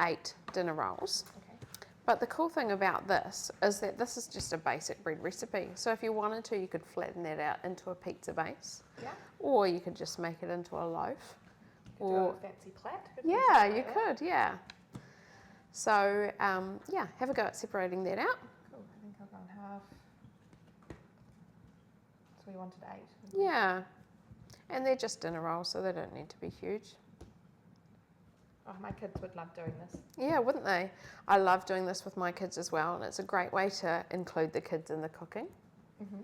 8 dinner rolls. Okay. But the cool thing about this is that this is just a basic bread recipe. So if you wanted to, you could flatten that out into a pizza base. Yeah. Or you could just make it into a loaf. Do Or a fancy plait. yeah, you could, yeah. So yeah, have a go at separating that out. Cool. I think I'll go in half. So we wanted 8. Yeah. And they're just dinner rolls, so they don't need to be huge. Oh, my kids would love doing this. Yeah, wouldn't they? I love doing this with my kids as well, and it's a great way to include the kids in the cooking. Mm-hmm.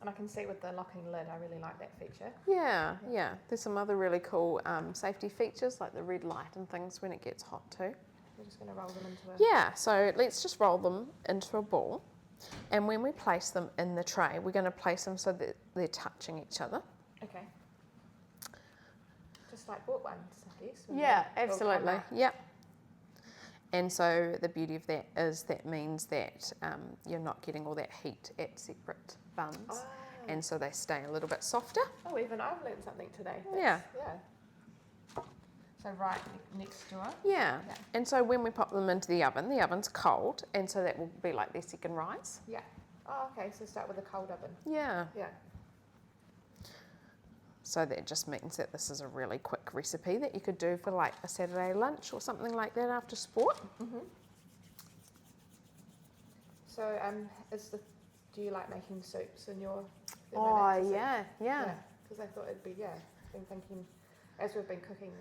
And I can see with the locking lid, I really like that feature. Yeah, yeah. There's some other really cool safety features like the red light and things when it gets hot too. We're just going to roll them into a... Yeah, so let's just roll them into a ball. And when we place them in the tray, we're going to place them so that they're touching each other. Okay. Just like bought ones, I guess. Yeah, absolutely. Yep. And so the beauty of that is that means that you're not getting all that heat at separate buns. Oh. And so they stay a little bit softer. Oh, even I've learned something today. Yeah. Yeah. So right next door. Yeah. Yeah. And so when we pop them into the oven's cold, and so that will be like their second rise. Yeah. Oh, okay. So start with a cold oven. Yeah. Yeah. So that just means that this is a really quick recipe that you could do for like a Saturday lunch or something like that after sport. Mhm. So do you like making soups in your? Oh, is it- yeah. Because I thought it'd be been thinking as we've been cooking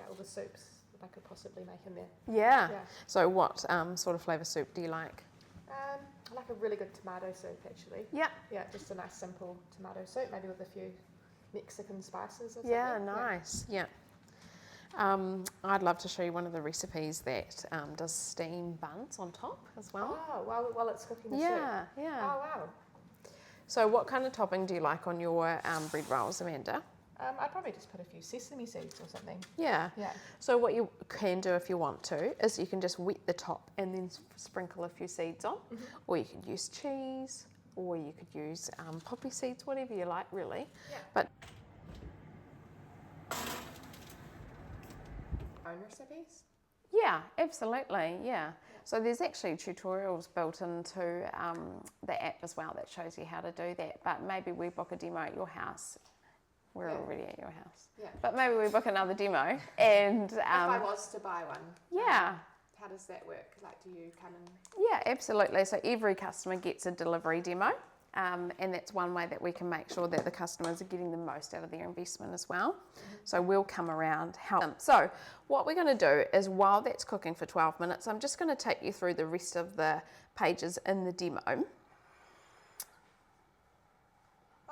all the soups that I could possibly make in there. Yeah. Yeah. So what sort of flavour soup do you like? I like a really good tomato soup actually. Yeah. Yeah, just a nice simple tomato soup, maybe with a few Mexican spices or something. Yeah, nice. Yeah. I'd love to show you one of the recipes that does steam buns on top as well. Oh, while it's cooking the soup. Yeah, yeah. Oh, wow. So what kind of topping do you like on your bread rolls, Amanda? I'd probably just put a few sesame seeds or something. Yeah. Yeah. So what you can do if you want to is you can just wet the top and then sprinkle a few seeds on, or you could use cheese, or you could use poppy seeds, whatever you like really. Yeah. But Own recipes? yeah, absolutely, yeah. So there's actually tutorials built into the app as well that shows you how to do that, but maybe we book a demo at your house. We're already at your house. Yeah. But maybe we book another demo and If I was to buy one, yeah. how does that work? Like, do you come and? Yeah, absolutely. So every customer gets a delivery demo, and that's one way that we can make sure that the customers are getting the most out of their investment as well. So we'll come around, help them. So what we're going to do is while that's cooking for 12 minutes, I'm just going to take you through the rest of the pages in the demo. I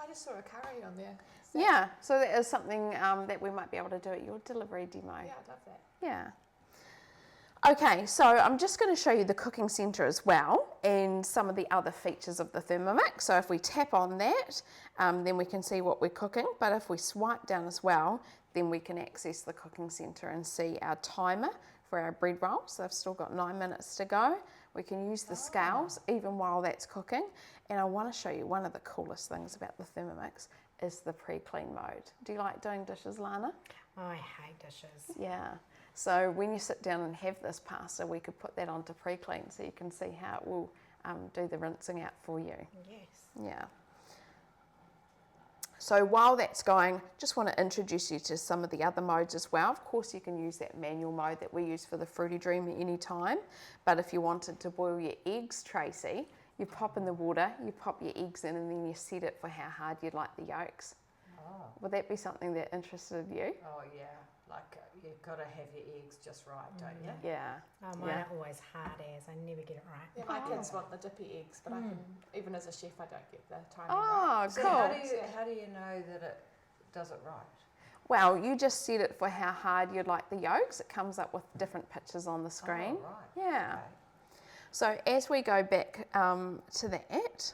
just saw a curry on there. Yeah, so that is something that we might be able to do at your delivery demo. Yeah, I'd love that. Yeah. Okay, so I'm just going to show you the cooking centre as well and some of the other features of the Thermomix. So if we tap on that, then we can see what we're cooking. But if we swipe down as well, then we can access the cooking centre and see our timer for our bread rolls. So I've still got 9 minutes to go. We can use the scales even while that's cooking. And I want to show you one of the coolest things about the Thermomix is the pre-clean mode. Do you like doing dishes, Lana? Oh, I hate dishes. Yeah. So when you sit down and have this pasta, we could put that onto pre-clean so you can see how it will do the rinsing out for you. Yes. Yeah. So while that's going, just want to introduce you to some of the other modes as well. Of course, you can use that manual mode that we use for the Fruity Dream at any time. But if you wanted to boil your eggs, Tracy, you pop in the water, you pop your eggs in, and then you set it for how hard you'd like the yolks. Oh, Would that be something that interested you? oh yeah. Like you've got to have your eggs just right, don't you? Yeah. Oh, mine Yeah. are always hard as. I never get it right. Yeah, my kids want the dippy eggs, but I can, even as a chef, I don't get the timing Oh, right. So cool. how do you know that it does it right? Well, you just set it for how hard you'd like the yolks. It comes up with different pictures on the screen. Oh, right. Yeah. Okay. So as we go back to that,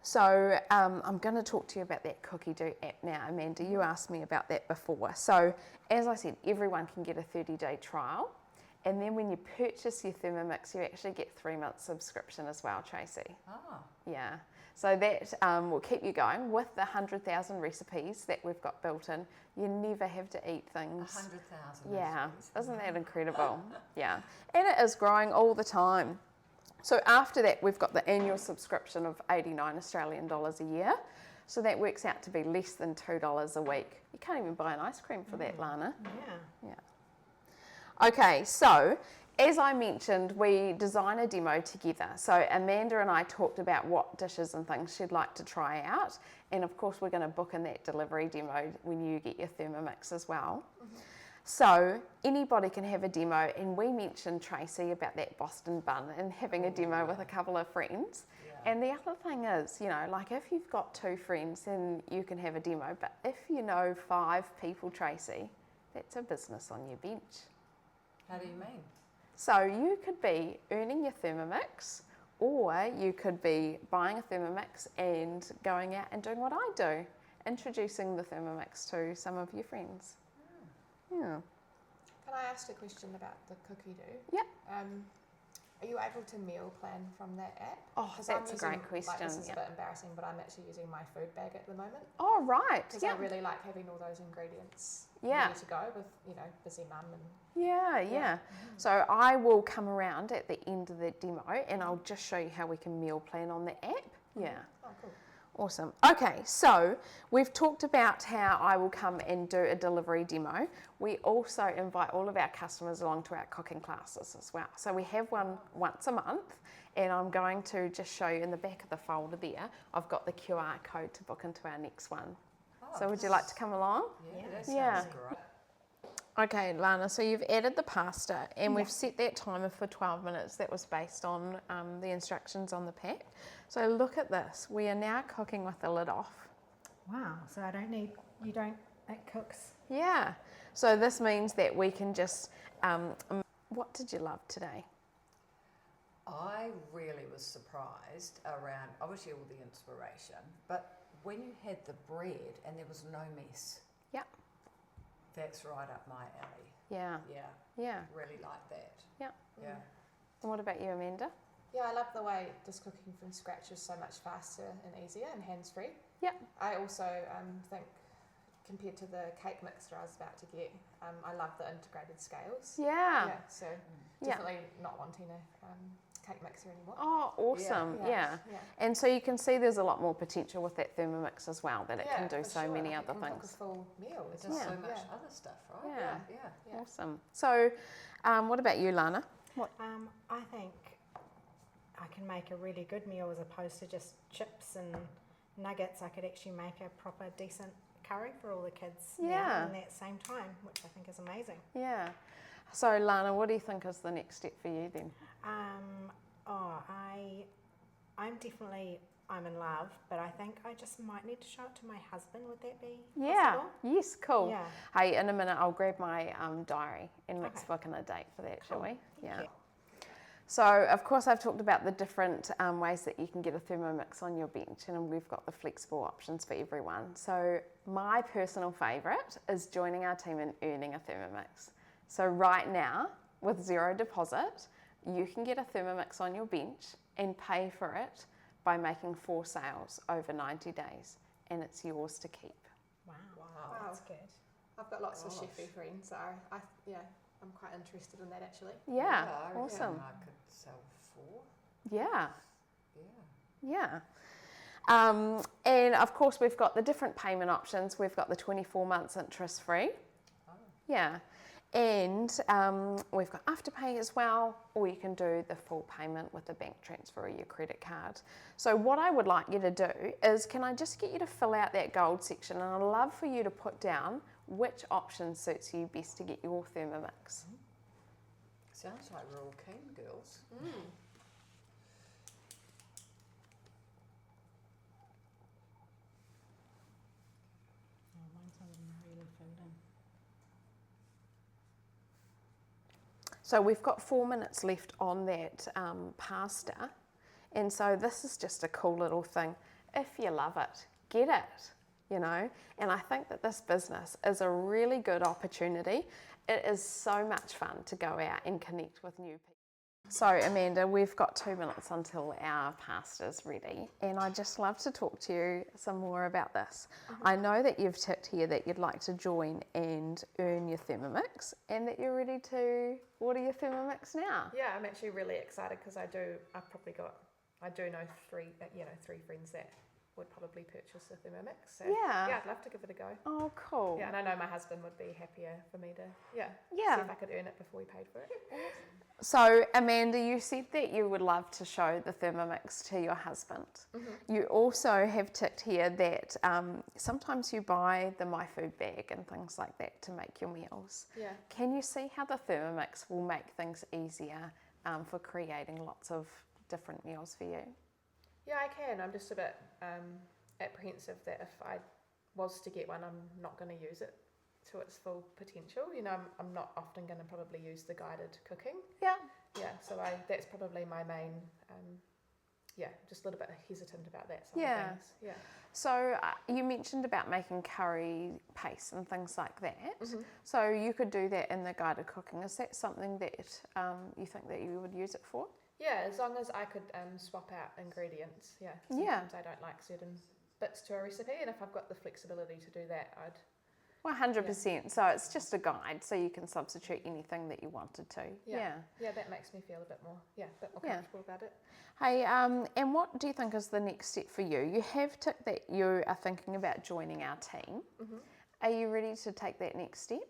so I'm going to talk to you about that Cookie Do app now, Amanda. You asked me about that before. So as I said, everyone can get a 30-day trial. And then when you purchase your Thermomix, you actually get 3 months subscription as well, Tracy. Ah, Yeah. So that will keep you going with the 100,000 recipes that we've got built in. You never have to eat things. 100,000. Yeah, recipes. isn't that incredible? Yeah, and it is growing all the time. So after that, we've got the annual subscription of 89 Australian dollars a year. So that works out to be less than $2 a week. You can't even buy an ice cream for that, Lana. Yeah. Yeah. Okay, so as I mentioned, we design a demo together. So Amanda and I talked about what dishes and things she'd like to try out. And of course, we're going to book in that delivery demo when you get your Thermomix as well. So anybody can have a demo, and we mentioned, Tracy, about that Boston bun and having a demo with a couple of friends. Yeah. And the other thing is, you know, like if you've got 2 friends, then you can have a demo. But if you know 5 people, Tracy, that's a business on your bench. How do you mean? So you could be earning your Thermomix, or you could be buying a Thermomix and going out and doing what I do, introducing the Thermomix to some of your friends. Yeah. Can I ask a question about the cookie dough? Yep. Are you able to meal plan from that app? Oh, 'Cause that's a great Like, question. this is Yep. a bit embarrassing, but I'm actually using my food bag at the moment. Oh, right. Because Yeah. I really like having all those ingredients Yeah. ready to go with, busy mum and... Yeah. So I will come around at the end of the demo and I'll just show you how we can meal plan on the app. Yeah. Oh, cool. Awesome. Okay, so we've talked about how I will come and do a delivery demo. We also invite all of our customers along to our cooking classes as well. So we have one once a month, and I'm going to just show you in the back of the folder there, I've got the QR code to book into our next one. So would you like to come along? Yeah, that sounds Yeah. great. Okay, Lana, so you've added the pasta and we've set that timer for 12 minutes. That was based on the instructions on the pack. So look at this. We are now cooking with the lid off. Wow, so it cooks. Yeah. So this means that we can just, what did you love today? I really was surprised around, obviously all the inspiration, but when you had the bread and there was no mess. Yep. That's right up my alley. Yeah. Yeah, really like that. Yep. Yeah. And what about you, Amanda? Yeah, I love the way just cooking from scratch is so much faster and easier and hands-free. Yep. I also think, compared to the cake mixer I was about to get, I love the integrated scales. Yeah. So Yeah. definitely not wanting a cake mixer anymore. Oh, awesome. Yeah. Yeah. And so you can see there's a lot more potential with that Thermomix as well, that it can do for so sure. many Like, other it can cook things. a full meal. It as does well. so much other stuff, right? Yeah. Yeah. Awesome. So what about you, Lana? I think I can make a really good meal as opposed to just chips and nuggets. I could actually make a proper decent curry for all the kids Yeah. in that same time, which I think is amazing. Yeah. So Lana, what do you think is the next step for you then? I'm in love, but I think I just might need to show it to my husband. Would that be possible? Yes, cool. Yeah. Hey, in a minute I'll grab my diary and let's Okay. book in a date for that, shall we? Yeah. you. So, of course, I've talked about the different ways that you can get a Thermomix on your bench, and we've got the flexible options for everyone. So, my personal favourite is joining our team and earning a Thermomix. So, right now, with zero deposit, you can get a Thermomix on your bench and pay for it by making 4 sales over 90 days, and it's yours to keep. Wow. Wow. That's good. I've got lots of Gosh. chefy friends, so I'm quite interested in that actually. Yeah, I reckon awesome. I could sell 4. Yeah. Yeah. Yeah. And of course, we've got the different payment options. We've got the 24 months interest free. Oh. Yeah. And we've got Afterpay as well, or you can do the full payment with a bank transfer or your credit card. So what I would like you to do is, can I just get you to fill out that gold section, and I'd love for you to put down which option suits you best to get your Thermomix. Sounds like we're all keen, girls. Oh, mine's not even really filled in. So we've got 4 minutes left on that pasta, and so this is just a cool little thing. If you love it, get it, you know. And I think that this business is a really good opportunity. It is so much fun to go out and connect with new people. So Amanda, we've got 2 minutes until our pasta's ready, and I'd just love to talk to you some more about this. I know that you've ticked here that you'd like to join and earn your Thermomix, and that you're ready to order your Thermomix now. Yeah, I'm actually really excited because I do know three friends that would probably purchase a Thermomix. So Yeah. I'd love to give it a go. Oh, cool. Yeah, and I know my husband would be happier for me to see if I could earn it before we paid for it. So, Amanda, you said that you would love to show the Thermomix to your husband. You also have ticked here that sometimes you buy the My Food bag and things like that to make your meals. Yeah. Can you see how the Thermomix will make things easier for creating lots of different meals for you? Yeah, I can. I'm just a bit apprehensive that if I was to get one, I'm not going to use it to its full potential. You know, I'm not often going to probably use the guided cooking. Yeah. Yeah, so that's probably my main just a little bit hesitant about that side Yeah. of things. Yeah. So you mentioned about making curry paste and things like that. Mm-hmm. So you could do that in the guided cooking. Is that something that you think that you would use it for? Yeah, as long as I could swap out ingredients. Yeah. Yeah. Sometimes I don't like certain bits to a recipe, and if I've got the flexibility to do that, I'd. 100%. So it's just a guide, so you can substitute anything that you wanted to. Yeah, that makes me feel a bit more comfortable about it. Hey, and what do you think is the next step for you? You have ticked that you are thinking about joining our team. Mm-hmm. Are you ready to take that next step?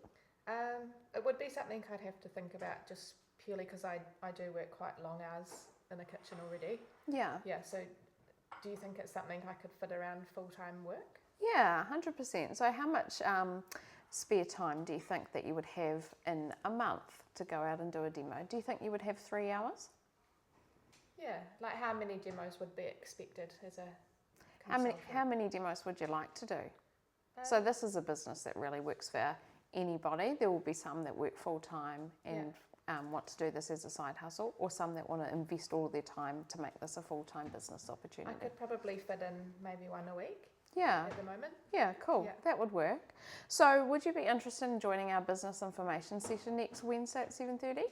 It would be something I'd have to think about just purely because I do work quite long hours in the kitchen already. Yeah. Yeah, so do you think it's something I could fit around full-time work? Yeah, 100%. So how much spare time do you think that you would have in a month to go out and do a demo? Do you think you would have 3 hours? Yeah, like how many demos would be expected as a How consultant? many demos would you like to do? So this is a business that really works for anybody. There will be some that work full-time and want to do this as a side hustle, or some that want to invest all their time to make this a full-time business opportunity. I could probably fit in maybe one a week Yeah. at the moment. Yeah, cool. Yeah. That would work. So would you be interested in joining our business information session next Wednesday at 7:30?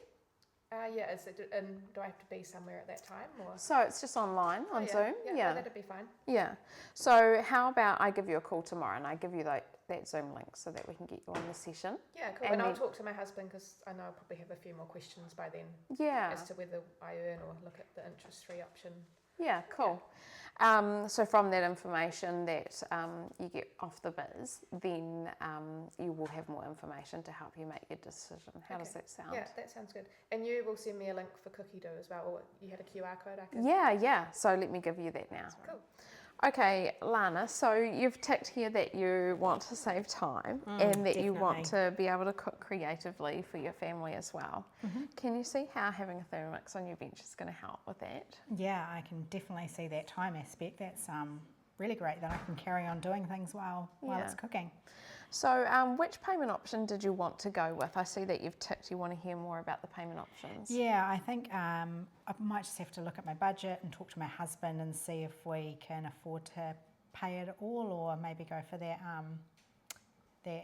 Yeah, and do I have to be somewhere at that time? Or? So it's just online on Zoom? Yeah, that'd be fine. Yeah. So how about I give you a call tomorrow and I give you that Zoom link so that we can get you on the session? Yeah, cool. And I'll talk to my husband because I know I'll probably have a few more questions by then Yeah. as to whether I earn or look at the interest-free option. Yeah, cool. So from that information that you get off the biz, then you will have more information to help you make your decision. How does that sound? Yeah, that sounds good. And you will send me a link for cookie dough as well, or you had a QR code I can... Yeah. So let me give you that now. Cool. Okay, Lana, so you've ticked here that you want to save time and that you want to be able to cook creatively for your family as well. Mm-hmm. Can you see how having a Thermomix on your bench is going to help with that? Yeah, I can definitely see that time aspect. That's really great that I can carry on doing things while it's cooking. So which payment option did you want to go with? I see that you've ticked you want to hear more about the payment options. Yeah, I think I might just have to look at my budget and talk to my husband and see if we can afford to pay it all, or maybe go for that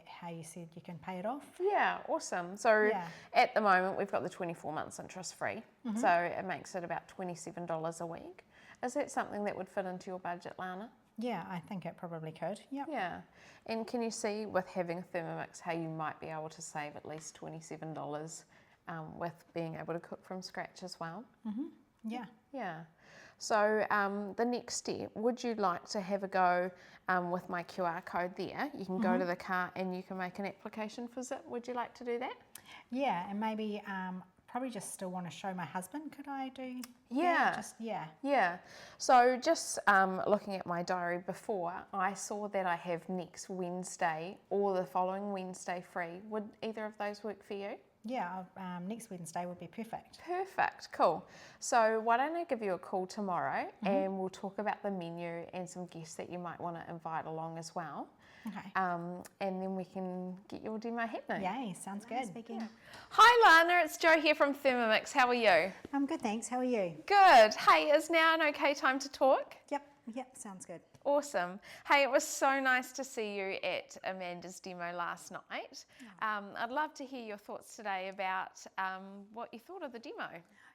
how you said you can pay it off. Yeah, awesome. So at the moment we've got the 24 months interest free, so it makes it about $27 a week. Is that something that would fit into your budget, Lana? Yeah, I think it probably could. Yep. Yeah. And can you see with having a Thermomix how you might be able to save at least $27 with being able to cook from scratch as well? Mm-hmm. Yeah. Yeah. So the next step, would you like to have a go with my QR code there? You can go to the cart and you can make an application for Zip. Would you like to do that? Yeah, and maybe probably just still want to show my husband. Could I do? Yeah. Yeah. So just looking at my diary before, I saw that I have next Wednesday or the following Wednesday free. Would either of those work for you? Yeah, next Wednesday would be perfect. Perfect, cool. So why don't I give you a call tomorrow and we'll talk about the menu and some guests that you might want to invite along as well. Okay. And then we can get your demo happening. Yay, sounds good. Yeah. Hi Lana, it's Jo here from Thermomix. How are you? I'm good, thanks. How are you? Good. Hey, is now an okay time to talk? Yep, sounds good. Awesome. Hey, it was so nice to see you at Amanda's demo last night. I'd love to hear your thoughts today about what you thought of the demo.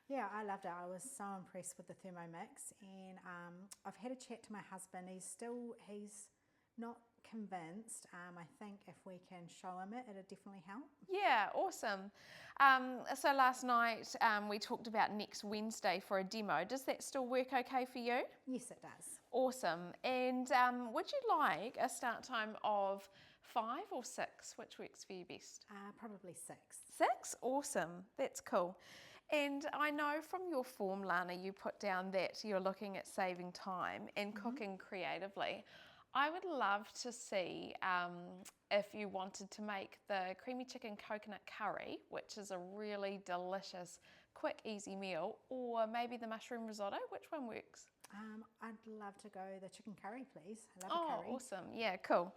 Yeah, I loved it. I was so impressed with the Thermomix, and I've had a chat to my husband. He's not convinced. I think if we can show him it, it'll definitely help. Yeah, awesome. So last night we talked about next Wednesday for a demo. Does that still work okay for you? Yes, it does. Awesome. And would you like a start time of 5 or 6? Which works for you best? Probably 6. 6? Awesome. That's cool. And I know from your form, Lana, you put down that you're looking at saving time and cooking creatively. I would love to see if you wanted to make the creamy chicken coconut curry, which is a really delicious, quick, easy meal, or maybe the mushroom risotto. Which one works? I'd love to go the chicken curry, please. I love Oh, a curry. awesome. Yeah, cool.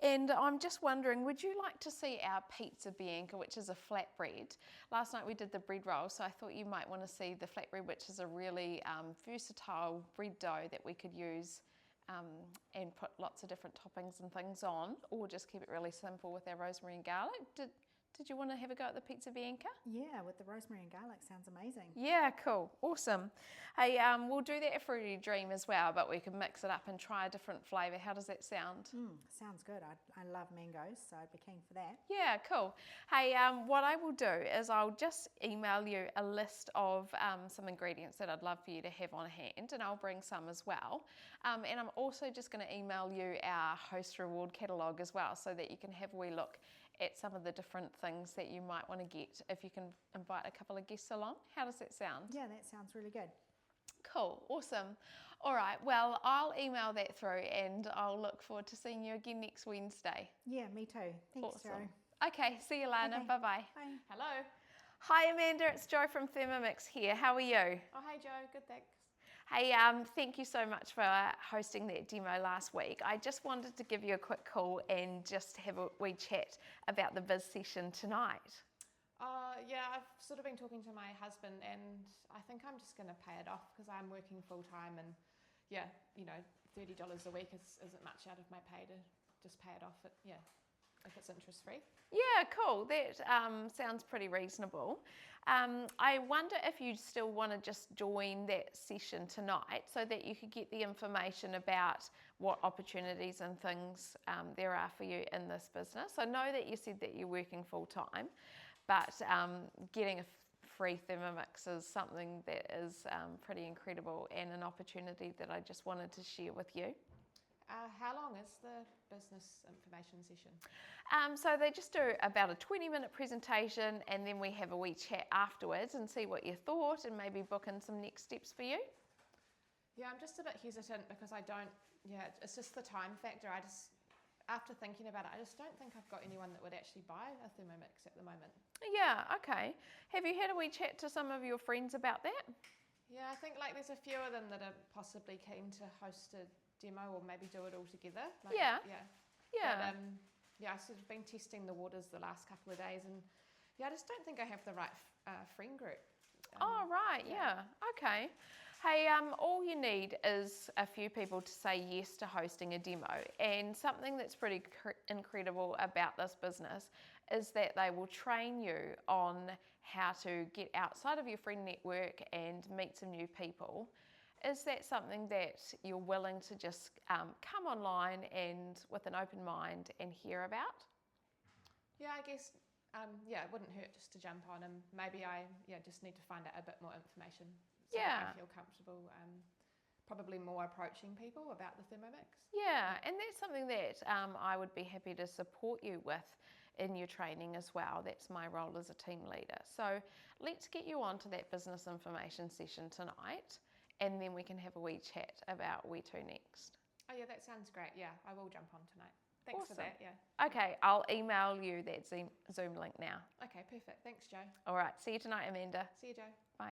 And I'm just wondering, would you like to see our pizza bianca, which is a flatbread? Last night we did the bread roll, so I thought you might want to see the flatbread, which is a really versatile bread dough that we could use and put lots of different toppings and things on, or just keep it really simple with our rosemary and garlic. Did you want to have a go at the pizza bianca? Yeah, with the rosemary and garlic, sounds amazing. Yeah, cool, awesome. Hey, we'll do that Fruity Dream as well, but we can mix it up and try a different flavour. How does that sound? Sounds good. I love mangoes, so I'd be keen for that. Yeah, cool. Hey, what I will do is I'll just email you a list of some ingredients that I'd love for you to have on hand, and I'll bring some as well. And I'm also just going to email you our host reward catalogue as well, so that you can have a wee look at some of the different things that you might want to get if you can invite a couple of guests along. How does that sound? Yeah, that sounds really good. Cool, awesome. All right, well, I'll email that through and I'll look forward to seeing you again next Wednesday. Yeah, me too. Thanks, Awesome. Jo. Okay, see you, Lana. Okay, Bye-bye. bye. Hello. Hi, Amanda. It's Jo from Thermomix here. How are you? Oh, hey Jo, good, thanks. Hey, thank you so much for hosting that demo last week. I just wanted to give you a quick call and just have a wee chat about the Viz session tonight. Yeah, I've sort of been talking to my husband, and I think I'm just going to pay it off because I'm working full time, and yeah, you know, $30 a week isn't much out of my pay to just pay it off. If it's interest free. Yeah, cool. That sounds pretty reasonable. I wonder if you still want to just join that session tonight so that you could get the information about what opportunities and things there are for you in this business. I know that you said that you're working full time, but getting a free Thermomix is something that is pretty incredible and an opportunity that I just wanted to share with you. How long is the business information session? So they just do about a 20-minute presentation, and then we have a wee chat afterwards and see what you thought and maybe book in some next steps for you. Yeah, I'm just a bit hesitant because it's just the time factor. After thinking about it, I just don't think I've got anyone that would actually buy a Thermomix at the moment. Yeah, okay. Have you had a wee chat to some of your friends about that? Yeah, I think there's a few of them that are possibly keen to host a demo or maybe do it all together. Yeah. But, I've sort of been testing the waters the last couple of days, and I just don't think I have the right friend group. Oh, right, yeah. Okay. Hey, all you need is a few people to say yes to hosting a demo. And something that's pretty incredible about this business is that they will train you on how to get outside of your friend network and meet some new people. Is that something that you're willing to just come online and with an open mind and hear about? Yeah, I guess, it wouldn't hurt just to jump on, and maybe I just need to find out a bit more information so that I feel comfortable, probably more approaching people about the Thermomix. Yeah, and that's something that I would be happy to support you with in your training as well. That's my role as a team leader. So let's get you onto that business information session tonight, and then we can have a wee chat about where to next. Oh yeah, that sounds great. Yeah, I will jump on tonight. Thanks for that, yeah. Okay, I'll email you that Zoom link now. Okay, perfect. Thanks, Jo. All right, see you tonight, Amanda. See you, Jo. Bye.